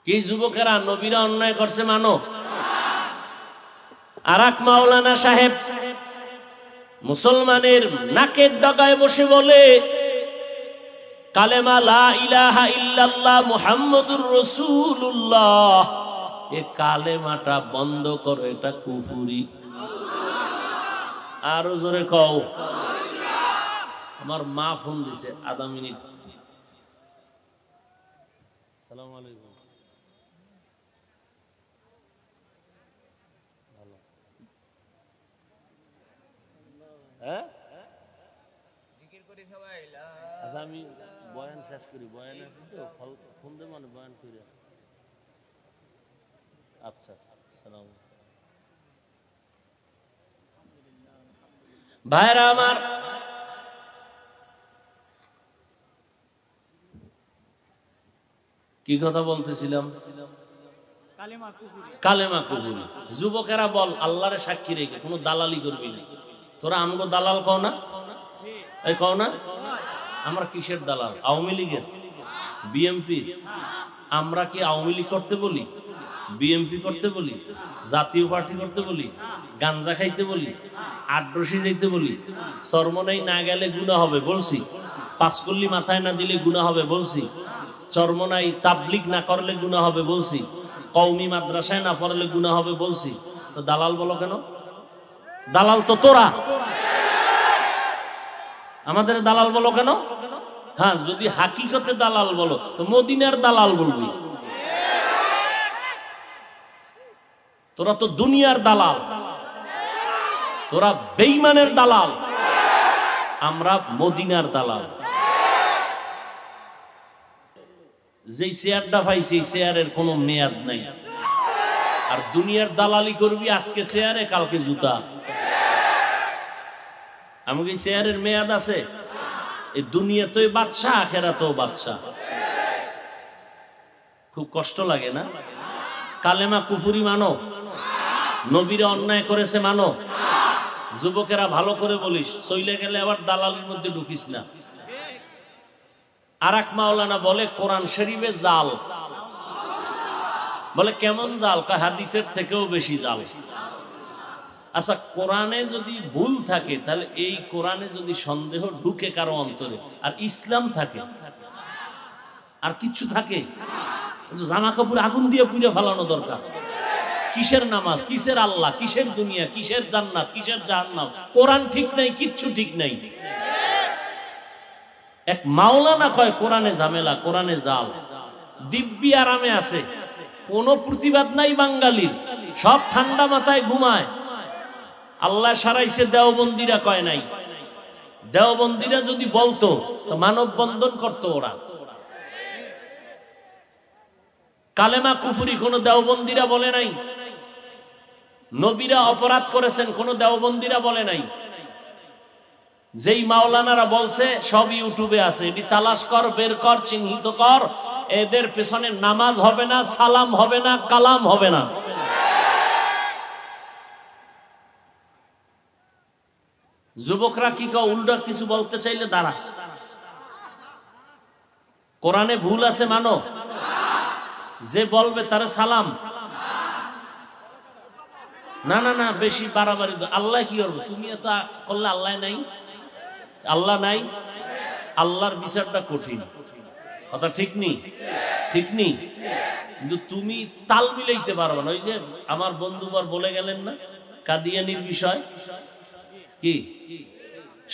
S1: কি যুবকেরা, নবীরা অন্যায় করছে মানো? আর এক মাওলানা সাহেব মুসলমানের নাকের ডগায় বসে বলে, কালেমা লা ইলাহা ইল্লাল্লাহ মুহাম্মাদুর রাসূলুল্লাহ, এ কালেমাটা বন্ধ করো, এটা কুফরি। আরো জোরে কও। আমার মা ফোন দিছে, আধা মিনিট। আসসালামু আলাইকুম। আচ্ছা, আমি বয়ান শেষ করি, বয়ান আছে তো, ফোন দেব মানে বয়ান করি। আচ্ছা, সালাম। ভাইরা আমার, কি কথা বলতেছিলাম? কালেমা কুফরি। যুবকেরা বল, আল্লাহরে সাক্ষী রেখে কোনো দালালি করবি না। তোরা আমগো দালাল কও না? এই কও না? আমরা কিসের দালাল? আওয়ামী লীগের, বিএমপির? আমরা কি আওয়ামী লীগ করতে বলি, বিএমপি করতে বলি, জাতীয় পার্টি করতে বলি, গাঞ্জা খাইতে বলি, আড্রসি যাইতে বলি, চরমনাই না গেলে গুনাহ হবে বলছি, পাঁচকল্লি মাথায় না দিলে গুনাহ হবে বলছি, চরমনাই তাবলিগ না করলে গুনাহ হবে বলছি, কওমি মাদ্রাসায় না পড়লে গুনাহ হবে বলছি। তো দালাল বলো কেন? দালাল তো তোরা, আমাদের দালাল বলো কেন? হ্যাঁ, যদি হাকিকতে দালাল বলো তো মদিনার দালাল বলবি। তোরা তো দুনিয়ার দালাল, তোরা বেঈমানের দালাল, আমরা মদিনার দালাল। যেই চেয়ারটা পাইছি এই চেয়ারের কোনো মেয়াদ নাই। আর দুনিয়ার দালালি করবি, আজকে চেয়ারে কালকে জুতা। আমাকে চেয়ারের মেয়াদ আছে? এই দুনিয়াতেই বাদশা, আখিরাতেও বাদশা। খুব কষ্ট লাগে না? কালেমা কুফরি মানো, নবীরা অন্যায় করেছে মানো। যুবকেরা ভালো করে বলিস, চইলে গেলে আবার দালালির মধ্যে ঢুকিস না। আর এক মাওলানা বলে কোরআন শরীফে জাল। বলে কেমন জাল? হাদিসের থেকেও বেশি জাল। আচ্ছা, কোরআনে যদি ভুল থাকে তাহলে এই কোরআনে যদি সন্দেহ ঢুকে কারো অন্তরে, আর ইসলাম থাকে, আর কিচ্ছু থাকে, জামা কাপড় আগুন দিয়ে পুড়ে ফেলানো দরকার। কিসের নামাজ, কিসের আল্লাহ, কিসের দুনিয়া, কিসের জান্নাত, কিসের জাহান্নাম? কোরআন ঠিক নাই, কিচ্ছু ঠিক নাই। এক মাওলানা কয় কোরআনে ঝামেলা, কোরআনে জাল, দিব্যি আরামে আছে, কোনো প্রতিবাদ নাই বাঙালির, সব ঠান্ডা মাথায় ঘুমায়। আল্লাহ সারাইছে, দেওবন্দিরা কয় নাই। দেওবন্দিরা যদি বলতো তো মানববন্ধন করতো ওরা। কালেমা কুফরি কোন দেওবন্দিরা বলে নাই। নবীরা অপরাধ করেছেন কোন দেওবন্দিরা বলে নাই। যেই মাওলানারা বলছে সব ইউটিউবে আছে, এটি তালাশ কর, বের কর, চিহ্নিত কর। এদের পেছনে নামাজ হবে না, সালাম হবে না, কালাম হবে না। যুবকরা কি কও, উল্টা কিছু বলতে চাইলে দাঁড়া, কোরআনে ভুল আছে মানো, যে বলবে তারে সালাম। না না না, বেশি বাড়াবাড়ি। আল্লাহ কি করবো, তুমি এত করলে আল্লাহ নাই, আল্লাহ নাই, আল্লাহর বিচারটা কঠিন কথা, ঠিক নেই, ঠিক নেই। কিন্তু তুমি তাল মিলাইতে পারবে না। ওই যে আমার বন্ধুবার বলে গেলেন না কাদিয়ানির বিষয়, কি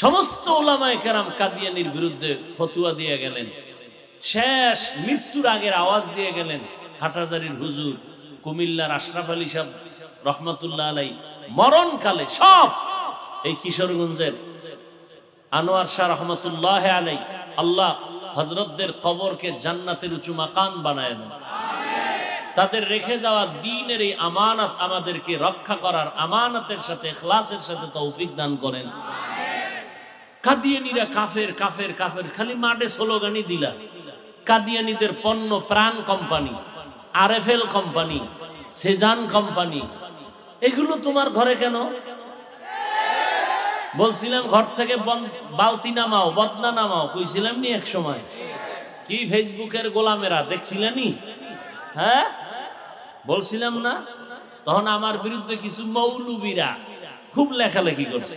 S1: সমস্ত ওলামায়ে কেরাম কাদিয়ানির বিরুদ্ধে ফতোয়া দিয়ে গেলেন, শেষ মৃত্যুর আগের আওয়াজ দিয়ে গেলেন। হাটহাজারীর হুজুর, কুমিল্লার আশরাফ আলী সাহেব রহমতুল্লাহ আলাই, মরণকালে সব, এই কিশোরগঞ্জের আনোয়ার শাহ রহমতুল্লাহ আলাই, আল্লাহ হযরতদের কবরকে জান্নাতের উঁচু মাকাম বানায় দেন। তাদের রেখে যাওয়া দ্বীনের এই আমানত আমাদেরকে রক্ষা করার আমানতের সাথে ইখলাসের সাথে তৌফিক দান করেন। কাদিয়ানীরা কাফের কাফের কাফের, খালি মাঠে স্লোগানই দিলা। কাদিয়ানীদের পণ্য প্রাণ company, RFL company, Shezan company, এগুলো তোমার ঘরে কেন? বলছিলাম ঘর থেকে বালতি নামাও, বদনা নামাও, কইছিলাম নি এক সময়? কি ফেসবুকের গোলামেরা দেখছিলেনি? হ্যাঁ বলছিলাম না? তখন আমার বিরুদ্ধে কিছু মৌলবীরা খুব লেখালেখি করছে।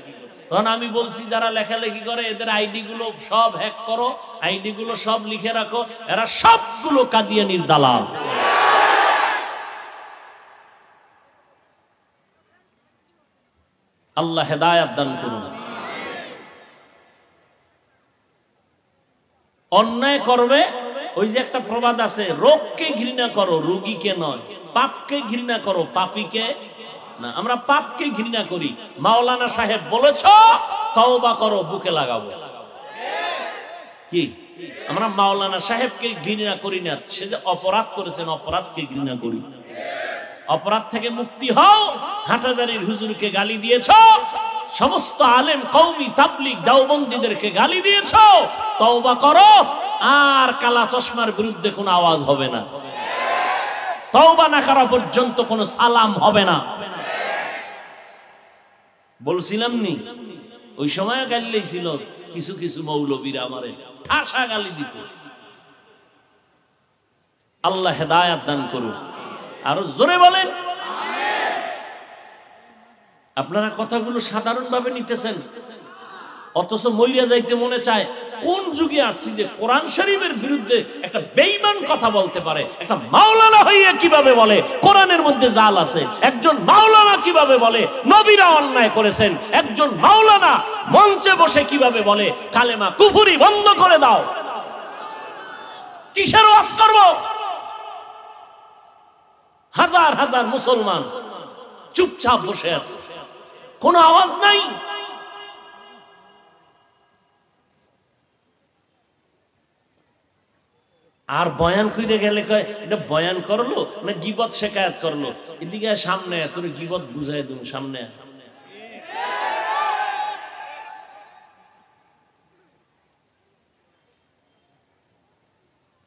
S1: তখন আমি বলছি যারা লেখালেখি করে এদের আইডি গুলো সব হ্যাক করো, আইডি গুলো সব লিখে রাখো, এরা সবগুলো কাদিয়ানির দালাল। আল্লাহ হেদায়াত দান করুন। অন্যায় করবে, ওই যে একটা প্রবাদ আছে, রোগকে ঘৃণা করো রোগীকে নয়, পাপকে ঘৃণা করো পাপীকে না। আমরা পাপকে ঘৃণা করি। মাওলানা সাহেব বলেছ তওবা করো, বুকে লাগাবো। কি আমরা মাওলানা সাহেবকে ঘৃণা করি না, সে যে অপরাধ করেছেন অপরাধকে ঘৃণা করি। অপরাধ থেকে মুক্তি হও। হাটহাজারীর হুজুরকে গালি দিয়েছ, সমস্ত আলেম কওমি তাবলীগ দেওবন্দীদেরকে গালি দিয়েছ, তওবা করো, আর কালা চশমার বিরুদ্ধে কোনো আওয়াজ হবে না। তওবা না করা পর্যন্ত কোনো সালাম হবে না। বলছিলাম নি ওই সময় গালি ছিল কিছু কিছু মৌলবীরা, আমারে ঠাসা গালি দিত। আল্লাহ হেদায়াত দান করুন। আরো জোরে বলেন। আপনারা কথাগুলো সাধারণ ভাবে নিতেছেন, অথচ মইরা যাইতে মনে চায়। কোন যুগে আসছি যে কোরআন শরীফের বিরুদ্ধে একটা বেঈমান কথা বলতে পারে? একটা মাওলানা হইয়া কিভাবে বলে কোরআনের মধ্যে জাল আছে? একজন মাওলানা কিভাবে বলে নবীরা অন্যায় করেছেন? একজন মাওলানা মঞ্চে বসে কিভাবে বলে কালেমা কুফরি বন্ধ করে দাও? কিসের ওয়াজ করব? হাজার হাজার মুসলমান চুপচাপ বসে আছে, কোনো আওয়াজ নাই। আর বয়ান কইরে গেলে কয় এটা বয়ান করলো না গীবত শেখায়াত করলো। এদিকে সামনে তোর গীবত বুঝাই দিন, সামনে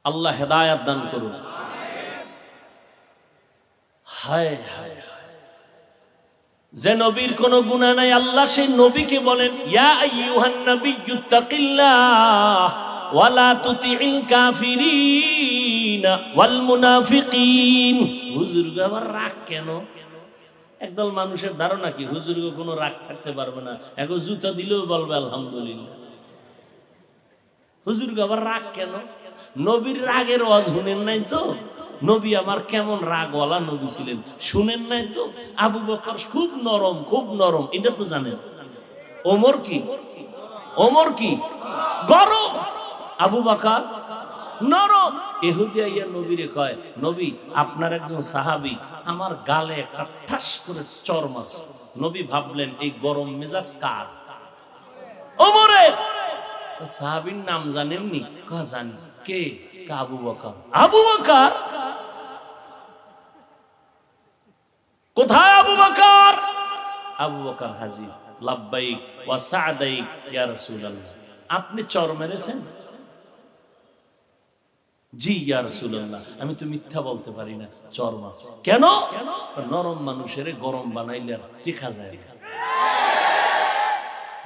S1: আল্লাহ হেদায়াত দান করুন। হায় হায়, যে নবীর কোনো গুনাহ নাই আল্লাহ সেই নবীকে বলেন ইয়া আইয়ুহান নাবিয়্যুত্তাকিল্লাহ ওয়ালা তুতিইল কাফিরিন ওয়াল মুনাফিকিন। হুজুর আবার রাগ কেন? একদল মানুষের ধারণা কি হুজুর কোনো রাগ থাকতে পারবে না, এখন জুতা দিলেও বলবে আলহামদুলিল্লাহ। হুজুর আবার রাগ কেন? নবীর রাগের ওয়াজ শুনেন নাই তো? নবী আমার কেমন রাগওয়ালা নবী ছিলেন শুনেন নাই তো? আবু বকর খুব নরম, খুব নরম, এটা তো জানেন। ওমর কি? ওমর কি গরম? আবু বকর নরম। ইহুদি আইয়া নবীরে কয়, নবী আপনার একজন সাহাবী আমার গালে একটা ঠাস করে চড় মারছে। নবী ভাবলেন এই গরম মেজাজ কার? ওমরের। সাহাবীর নাম জানেননি? কয় জানি। কে? আবু বকর। আবু বকর? কোথায় আবু বকর? আবু বকর হাজির। লাব্বাইক ওয়া সা'দাইক ইয়া রাসূলুল্লাহ। আপনি চর মেরেছেন? জি ইয়া রাসূলুল্লাহ। আমি তো মিথ্যা বলতে পারি না, চর মারছি। কেন? নরম মানুষের গরম বানাইলে আর টেকা যায় না।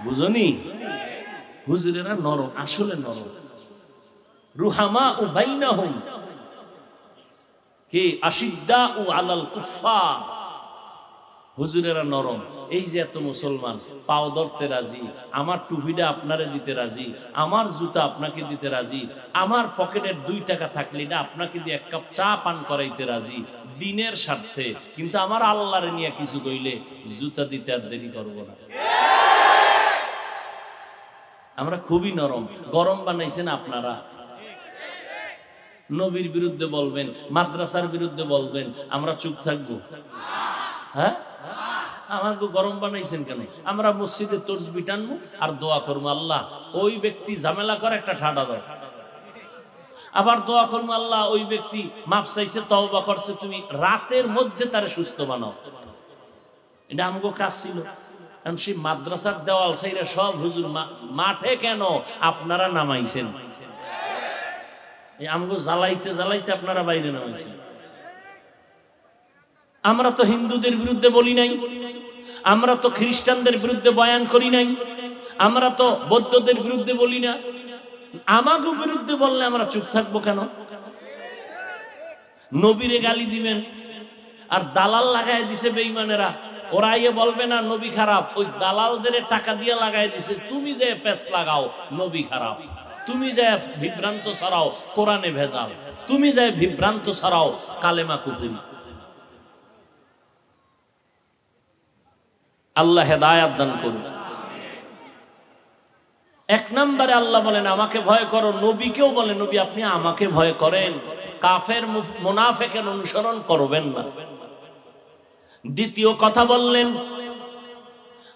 S1: বুঝনি? হুজুরেরা নরম, আসলে নরম। রুহামা ও বাইনাহুম কি আশিদ্দাউ আলাল কুফফার। হুজুরেরা নরম। এই যে এত মুসলমান পাও ধরতে রাজি, আমার টুপিটা আপনারে দিতে রাজি, আমার জুতা আপনাকে দিতে রাজি, আমার পকেটের 2 টাকা থাকলে না আপনাকে দিয়ে 1 কাপ চা পান করাইতে রাজি দিনের স্বার্থে, কিন্তু আমার আল্লাহরে নিয়ে কিছু কইলে জুতা দিতে আর দেরি করব না। আমরা খুবই নরম। গরম বানাইছেন আপনারা। নবীর বিরুদ্ধে বলবেন, মাদ্রাসার বিরুদ্ধে বলবেন, আমরা চুপ থাকবো? হ্যাঁ, আমাকে গরম বানাইছেন কেন? আমরা মসজিদে তসবিহ টানবো আর দোয়া করবো, আল্লাহ ওই ব্যক্তি ঝামেলা করে একটা ঠাডা দাও। আবার দোয়া করবো, আল্লাহ ওই ব্যক্তি মাপ চাইছে, তওবা করছে, তুমি রাতের মধ্যে তারে সুস্থ বানাও। এটা আমাকে কাজ ছিল। সেই মাদ্রাসার দেওয়াল সাইরা সব হুজুর মাঠে কেন আপনারা নামাইছেন? আমাকে জ্বালাইতে জ্বালাইতে আপনারা বাইরে নামাইছেন। আমরা তো হিন্দুদের বিরুদ্ধে বলি নাই, আমরা তো খ্রিস্টানদের বিরুদ্ধে বয়ান করি নাই, আমরা তো বৌদ্ধদের বিরুদ্ধে বলি না। আমাকে বিরুদ্ধে বললে আমরা চুপ থাকবো কেন? নবীরে গালি দিবেন আর দালাল লাগাই দিছে বেঈমানেরা। ওরা ইয়ে বলবে না নবী খারাপ, ওই দালালদের টাকা দিয়ে লাগাই দিছে। তুমি যে পেস লাগাও নবী খারাপ, তুমি যে বিভ্রান্ত ছড়াও কোরআনে ভেজাল, তুমি যে বিভ্রান্ত ছড়াও কালেমা কুফরি। আল্লাহ হেদায়েত দান করুন। 1 নম্বরে আল্লাহ বলেন আমাকে ভয় করো। নবীকেও বলেন নবী আপনি আমাকে ভয় করেন, কাফের মুনাফিকের অনুসরণ করবেন না। দ্বিতীয় কথা বললেন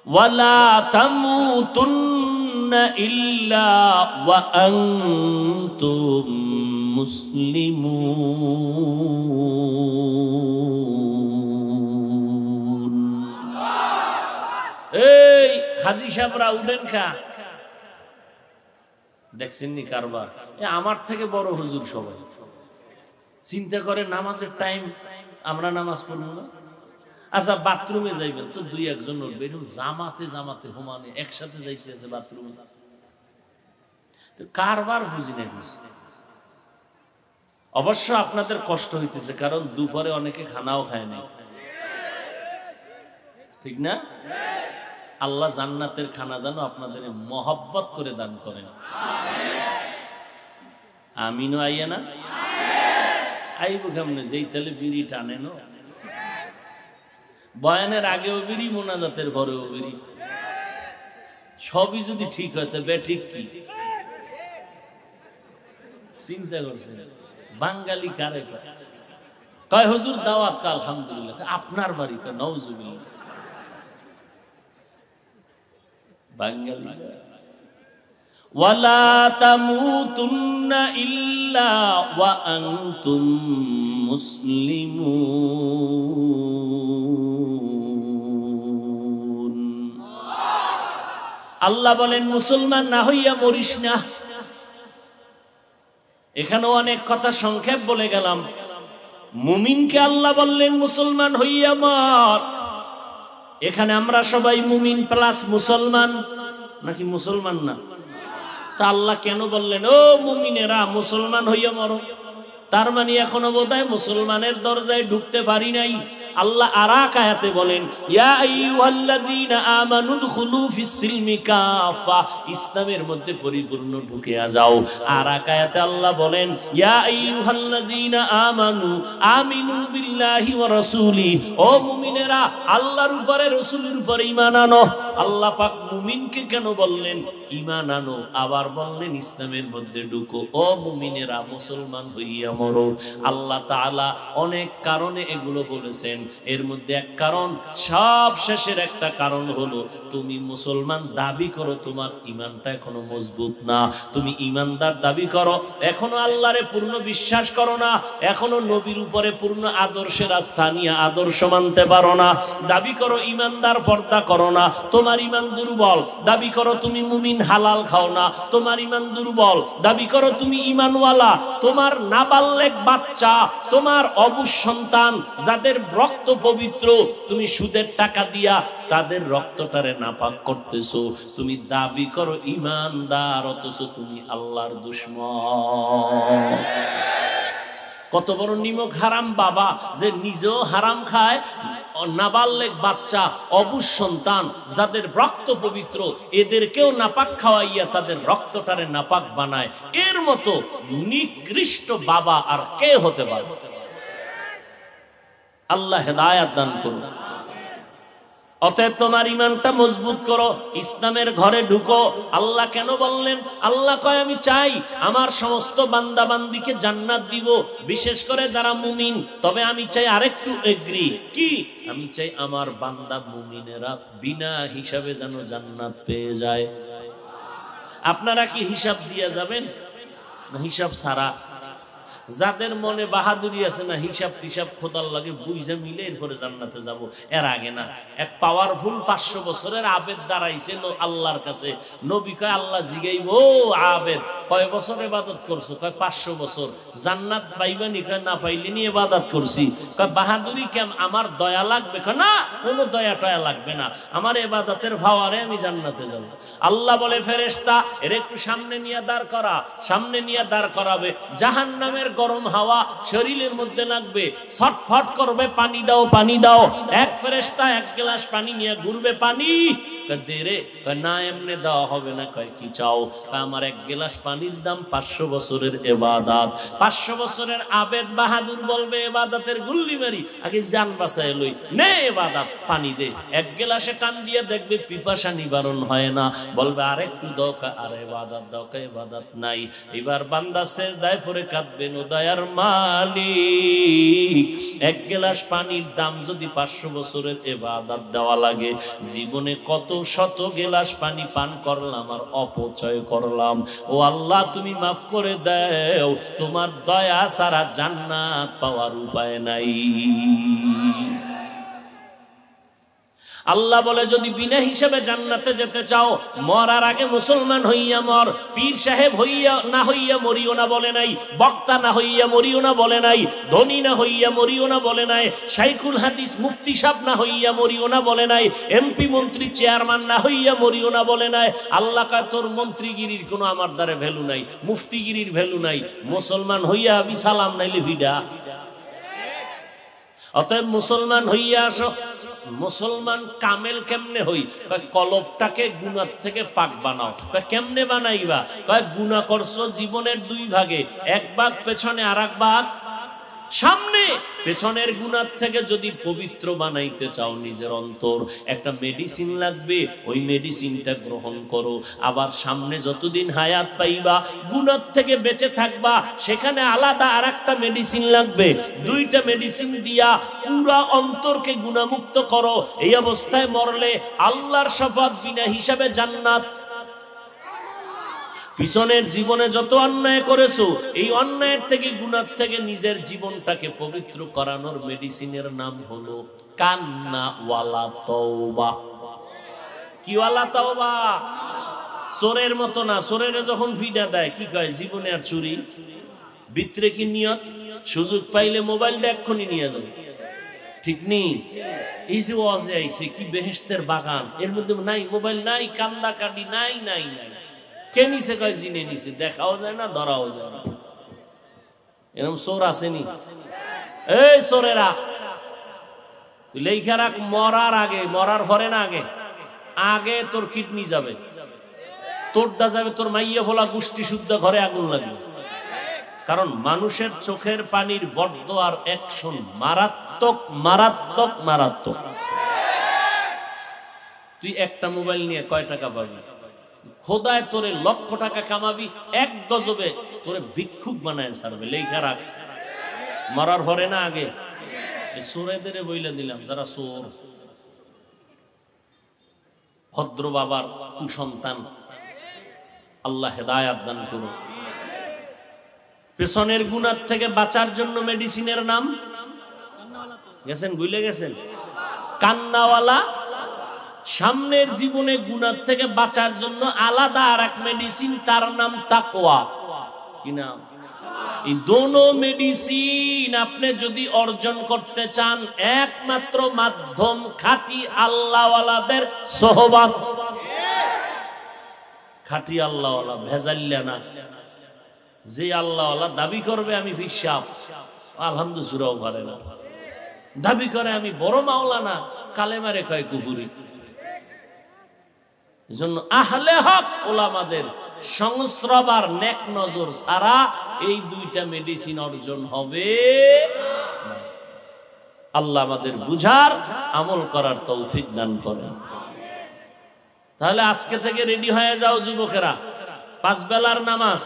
S1: ওয়ালা তামুতুন্না ইল্লা ওয়া আনতুম মুসলিমুন। এই হাজী সাহেবরা উঠেন খা, দেখছেন নি কারবার? আমার থেকে বড় হুজুর সবাই চিন্তা করে নামাজের টাইম আমরা নামাজ পড়ব না। আচ্ছা বাথরুমে যাইবেন তো 2-1 জন উঠবে, এরকম জামাতে জামাতে হোমানে একসাথে যাইতে আছে বাথরুমে। কারবার বুঝি না। অবশ্য আপনাদের কষ্ট হইতেছে, কারণ দুপুরে অনেকে খানাও খায় না, ঠিক না? আল্লাহ জান্নাতের খানা যেন আপনাদের মহব্বত করে দান করেন। আমিনও আইয়া না আইব কেমনে? যেই তালে বিড়ি টানে না, বয়ানের আগেও বিড়ি, মোনাজাতের পরেও বিড়ি, সবই যদি ঠিক হয় তো বেঠিক কি? চিন্তা করছেন বাঙালি কারে কয় হুজুর দাওয়াত কা? আলহামদুলিল্লাহ। আপনার বাড়ি কয় নাউজুবিল্লাহ। বাঙালি ওয়ালা তামুতুন্না ইল্লা ওয়া আনতুম মুসলিমুন। আল্লাহ বলেন মুসলমান না হইয়া মরিস না। এখানেও অনেক কথা সংক্ষেপ বলে গেলাম। মুমিনকে আল্লাহ বললেন মুসলমান হইয়া মর। এখানে আমরা সবাই মুমিন প্লাস মুসলমান, নাকি মুসলমান না? তা আল্লাহ কেন বললেন ও মুমিনেরা মুসলমান হইয়া মরো? তার মানে এখনো বোধহয় মুসলমানের দরজায় ঢুকতে পারি নাই। আল্লাহ আরেক আয়াতে বলেন ইয়া আইয়ুহাল্লাযীনা আমানু দুখুলু ফিস-সিলমি কাফা, ইসলামের মধ্যে পরিপূর্ণ ঢুকে যাও। আরেক আয়াতে আল্লাহ বলেন ইয়া আইয়ুহাল্লাযীনা আমানু আমিনু বিল্লাহি ওয়া রাসূলি, ও মুমিন মুমিনেরা আল্লাহর উপরে রাসূলের উপরে ঈমান আনো। আল্লাহ পাক মুমিনকে কেন বললেন ঈমান আনো, আবার বললেন ইসলামের মধ্যে ঢুকো। ও মুমিনেরা মুসলমান হইয়া মরো। আল্লাহ তাআলা অনেক কারণে এগুলো বলেছেন, এর মধ্যে এক কারণ, সব শেষের একটা কারণ হলো তুমি মুসলমান দাবি করো, তোমার ঈমানটা এখনো মজবুত না। তুমি ঈমানদার দাবি করো, এখনো আল্লাহরে পূর্ণ বিশ্বাস করো না, এখনো নবীর উপরে পূর্ণ আদর্শের আস্থা নিয়ে আদর্শ মানতে পারো না। দাবি করো ঈমানদার, পর্দা করো না, তোমার ঈমান দুর্বল। দাবি করো তুমি মুমিন, হালাল খাও না, তোমার ঈমান দুর্বল। দাবি করো তুমি ঈমানওয়ালা, তোমার নাবালেগ বাচ্চা, তোমার অবুঝ সন্তান যাদের রক্ত পবিত্র, তুমি সুদের টাকা দিয়া তাদের রক্তটারে নাপাক করতেছো। তুমি দাবি করো ঈমানদার, অথচ তুমি আল্লাহর দুশমন। কত বড় নিমক হারাম বাবা, যে নিজেও হারাম খায়, নাবালেগ বাচ্চা, অবুঝ সন্তান যাদের রক্ত পবিত্র, এদেরকেও নাপাক খাওয়াইয়া তাদের রক্তটারে নাপাক বানায়। এর মতো নিকৃষ্ট বাবা আর কে হতে পারে? আল্লাহ হেদায়েত দান করুন। অতএব তোমার ঈমানটা মজবুত করো, ইসলামের ঘরে ঢুকো। আল্লাহ কেন বললেন? আল্লাহ কয় আমি চাই আমার সমস্ত বান্দা বান্দিকে জান্নাত দিব, বিশেষ করে যারা মুমিন। তবে আমি চাই আরেকটু এগ্রি, কি? আমি চাই আমার বান্দা মুমিনেরা বিনা হিসাবে যেন জান্নাত পেয়ে যায়। আপনারা কি হিসাব দিয়ে যাবেন না হিসাব ছাড়া? যাদের মনে বাহাদুরি আছে না, হিসাব টিসাব খোদার লাগে বুঝে মিলে এরপরে জান্নাতে যাব, এর আগে না। এক পাওয়ারফুল 500 বছরের আবেদ দাঁড়াইছে আল্লাহর কাছে। নবী কয়, আল্লাহ জিগাইব, ও আবেদ কয় বছর ইবাদত করছো? কয় 500 বছর। জান্নাত পাইবানি? কয় না পাইলেনি, ইবাদত করছি। কয় বাহাদুরি কেন? আমার দয়া লাগবে? কয় না, কোনো দয়া টয়া লাগবে না, আমার ইবাদতের ভাওয়ারে আমি জান্নাতে যাব। আল্লাহ বলে, ফেরেশতা এর একটু সামনে নিয়ে দাঁড় করা। সামনে নিয়ে দাঁড় করাবে, জাহান্নামের গরম হাওয়া শরীরের মধ্যে লাগবে, ছটফট করবে, পানি দাও পানি দাও। এক ফেরেশতা এক গ্লাস পানি নিয়ে ঘুরবে, পানি দে রে। না এমনি দেওয়া হবে না। কয় কি চাও? আমার এক গ্লাস পানির দাম 500 বছরের ইবাদত। 500 বছরের আবেদ বাহাদুর বলবে, ইবাদতের গুল্লি মারি, আগে জান বাঁচায় লই, নে ইবাদত, পানি দে। এক গ্লাসে টান দিয়ে দেখবে পিপাসা নিবারণ হয় না, বলবে আরেকটু দাও, আর ইবাদত দাও, ইবাদত নাই। এবার বান্দা সিজদায় পড়ে কাঁদবেন, ও দয়ার মালিক, এক গ্লাস পানির দাম যদি 500 বছরের ইবাদত দেওয়া লাগে, জীবনে কত শত গ্লাস পানি পান করলাম আর অপচয় করলাম। ও আল্লাহ তুমি মাফ করে দাও, তোমার দয়া ছাড়া জান্নাত পাওয়ার উপায় নাই। আল্লাহ বলে, যদি বিনা হিসাবে জান্নাতে যেতে চাও, মরার আগে মুসলমান হইয়া মর। পীর সাহেব হইয়া না হইয়া মরিও না বলে নাই, বক্তা না হইয়া মরিও না বলে নাই, ধনী না হইয়া মরিও না বলে নাই, শাইখুল হাদিস মুফতি সাহেব না হইয়া মরিও না বলে নাই, এমপি মন্ত্রী চেয়ারম্যান না হইয়া মরিও না বলে নাই। আল্লাহ কয়, তোর মন্ত্রীগিরির কোনো আমার দ্বারে ভ্যালু নাই, মুফতিগিরির ভ্যালু নাই, মুসলমান হইয়া আমি সালাম নাইলে ভিডা। অতএব মুসলমান হইয়া আসো। মুসলমান কামেল কেমনে হই? কলবটাকে গুনাহ থেকে পাক বানাও। কেমনে বানাইবা? গুনাহ করছো জীবনের 2 ভাগে, এক ভাগ পেছনে আর এক ভাগ সামনে। পেছনের গুনাহ থেকে যদি পবিত্র বানাইতে চাও নিজের অন্তর, একটা মেডিসিন লাগবে, ওই মেডিসিনটা গ্রহণ করো। আবার সামনে যতদিন হায়াত পাইবা, গুনাহ থেকে বেঁচে থাকবা, সেখানে আলাদা আর একটা মেডিসিন লাগবে। 2টা মেডিসিন দিয়া পুরা অন্তরকে গুনাহমুক্ত করো। এই অবস্থায় মরলে আল্লাহর শপথ বিনা হিসাবে জান্নাত। পিছনের জীবনে যত অন্যায় করেছো, এই অন্যায়ের থেকে গুনাহ থেকে নিজের জীবনটাকে পবিত্র করানোর মেডিসিনের নাম হলো কান্না ওয়ালা তওবা। কি ওয়ালা তওবা? চোরের মতো না। চোরের যখন ফিডা দেয় কি কয়? জীবনে আর চুরি। ভিতরে কি নিয়ত? সুযোগ পাইলে মোবাইলটা এক্ষুনি নিয়ে যাবে, ঠিক নেই? এই যে ওয়াজে আইছে, কি বেহেশতের বাগান, এর মধ্যে নাই মোবাইল, নাই কান্দা কাটি, নাই নাই নাই। কে নিছে? কয় জিনে নিছে। দেখাও যায় না, ধরাও যায় না। এরকম চোর আসেনি? এই চোরেরা, তুই লেখা রাখ, মরার আগে, মরার পরে না, আগে আগে তোর কিডনি যাবে, তোরটা যাবে, তোর মাইয়া ফোলা গোষ্ঠী শুদ্ধ ঘরে আগুন লাগবে। কারণ মানুষের চোখের পানির বড্ড আর অ্যাকশন মারাত্মক মারাত্মক মারাত্মক মারাত্মক। তুই একটা মোবাইল নিয়ে কয় টাকা পাবি? খোদায় তোরে লক্ষ টাকা কামাবি, এক গজবে তোরে ভিক্ষুক বানায় ছাড়বে। লেখা রাখ, মরার পরে না আগে। চোরেদের বইলে দিলাম, যারা চোর, ভদ্র বাবার কুসন্তান, আল্লাহ হেদায়াত দান করুন। পেছনের গুনার থেকে বাঁচার জন্য মেডিসিনের নাম গেছেন, ভুলে গেছেন? কান্নাওয়ালা। সামনের জীবনে গুনার থেকে বাঁচার জন্য আলাদা আর এক মেডিসিন, তার নাম তাকওয়া। কি নাম? এই দোনো মেডিসিন আপনি যদি অর্জন করতে চান, একমাত্র মাধ্যম খাঁটি আল্লাহওয়ালাদের সোহবত। খাঁটি আল্লাহওয়ালা, ভেজাল্লা না। যে আল্লাহওয়ালা দাবি করবে আমি ফিসাব, আলহামদুলিল্লাহ পারে না। দাবি করে আমি বড় মাওলানা, কালেমারে কয় কুহুরি। এজন্য আহলে হক ওলামাদের সংস্রব আর নেক নজর ছাড়া এই দুইটা মেডিসিন অর্জন হবে। আল্লাহ আমাদের বুঝার, আমল করার তৌফিক দান করেন। তাহলে আজকে থেকে রেডি হয়ে যাও যুবকেরা। 5 বেলার নামাজ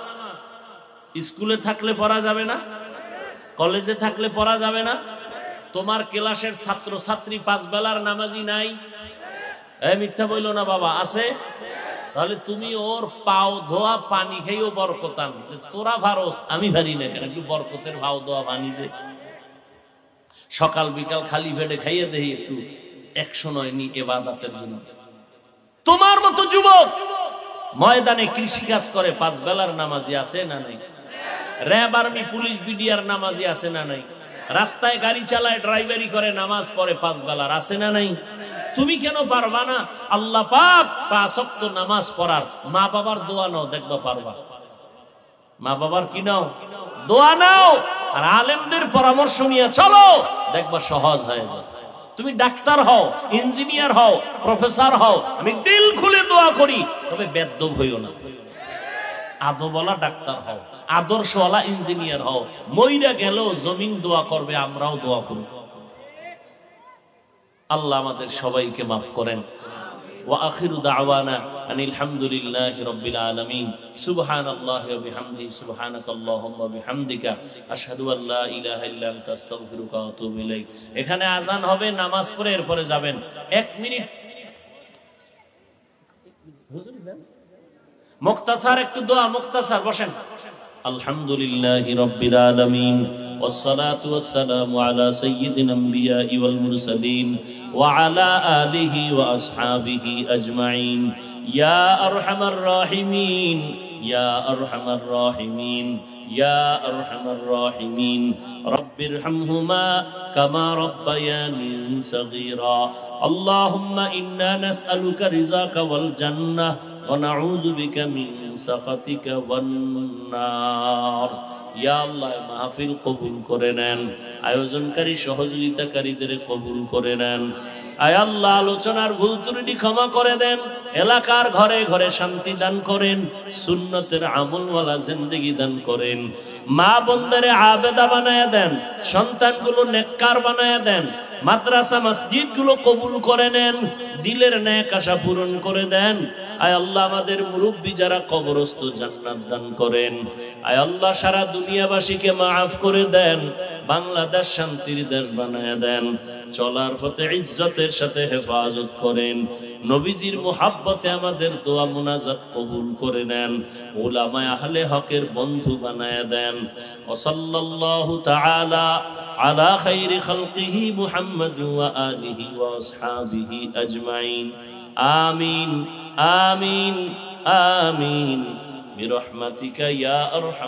S1: স্কুলে থাকলে পড়া যাবে না, কলেজে থাকলে পড়া যাবে না। তোমার ক্লাসের ছাত্র ছাত্রী 5 বেলার নামাজি নাই? মিথ্যা বইল না বাবা, আছে। তাহলে তুমি ওর পাও ধোয়া পানি খাইও বরকতান, যে তোরা ভারস আমি ভারি না কেন, একটু বরকতের পাও ধোয়া পানি দে। সকাল বিকাল খালি পেটে খাইয়ে দেই একটু 109 নি ইবাদতের জন্য। তোমার মতো যুবক ময়দানে কৃষি কাজ করে 5 বেলার নামাজি আছে না নাই? র্যাব, আর্মি, পুলিশ, বিডিআর নামাজি আছে না নাই? রাস্তায় গাড়ি চালায়, ড্রাইভারি করে, নামাজ পড়ে 5 বেলার আছে না নাই? তুমি কেন পারবা না? আল্লাহ পাক 5 ওয়াক্ত নামাজ পড়ার, মা বাবার দোয়া নাও, দেখবা পারবা। মা বাবার কি নাও? দোয়া নাও, আর আলেমদের পরামর্শ নিয়ে চলো, দেখবা সহজ হয়ে যায়। তুমি ডাক্তার হও, ইঞ্জিনিয়ার হও, প্রফেসর হও, আমি দিল খুলে দোয়া করি, তবে বেদ্যব হইও না। আদবওয়ালা ডাক্তার হও, আদর্শওয়ালা ইঞ্জিনিয়ার হও। মইরা গেল জমিন দোয়া করবে, আমরাও দোয়া করব। আল্লাহ আমাদের সবাইকে মাফ করেন। ওয়া আখিরু দাওয়ানা আনিল হামদুলিল্লাহি রাব্বিল আলামিন। সুবহানাল্লাহি ওয়া বিহামদিহি, সুবহানাকাল্লাহুম্মা ওয়া বিহামদিকা, আশহাদু আল্লা ইলাহা ইল্লা আনতা, আস্তাগফিরুকা ওয়া আতুবু ইলাইক। এখানে আজান হবে, নামাজ পড়ে এরপরে যাবেন। 1 মিনিট মুক্তাসার একটু দোয়া, মুক্তাসার বসেন। আলহামদুলিল্লাহি রাব্বিল আলামিন, والصلاة والسلام على سيد الأنبياء والمرسلين وعلى آله وأصحابه أجمعين. يا أرحم الراحمين، يا أرحم الراحمين، يا أرحم الراحمين، رب ارحمهما كما ربياني صغيرا. اللهم إنا نسألك رضاك والجنة ونعوذ بك من سخطك والنار. ইয়া আল্লাহ, মাহফিল কবুল করে নেন, আয়োজনকারী সহযোগিতাকারীদের কবুল করে নেন। আয় আল্লাহ, আলোচনার ভুল ত্রুটি ক্ষমা করে দেন, এলাকার ঘরে ঘরে শান্তি দান করেন, সুন্নতের আমলওয়ালা জিন্দেগি দান করেন। মা বোনদের আবেদা বানায়া দেন, সন্তানগুলো নেককার বানায়া দেন, মাদ্রাসা মসজিদ গুলো কবুল করে নেন, দিলের নেক আশা পূরণ করে দেন। আয় আল্লাহ, আমাদের মুরব্বী যারা কবরস্থ, জান্নাত দান করেন। আয় আল্লাহ, সারা দুনিয়াবাসীকে মাফ করে দেন, বাংলাদেশ শান্তির দেশ বানায় দেন, চলার পথে ইজ্জতের সাথে হেফাজত করেন। নবীজির মুহাব্বতে আমাদের দোয়া মুনাজাত কবুল করে নেন, উলামায়ে আহলে হকের বন্ধু বানায় দেন। ওয়া সাল্লাল্লাহু তাআলা আলা খাইরি খালকিহি মুহাম্মদ ওয়া আলিহি ওয়া আসহাবিহি আজমাইন। আমিন আমিন আমিন বিরহমাতিকা ইয়া আরহাম।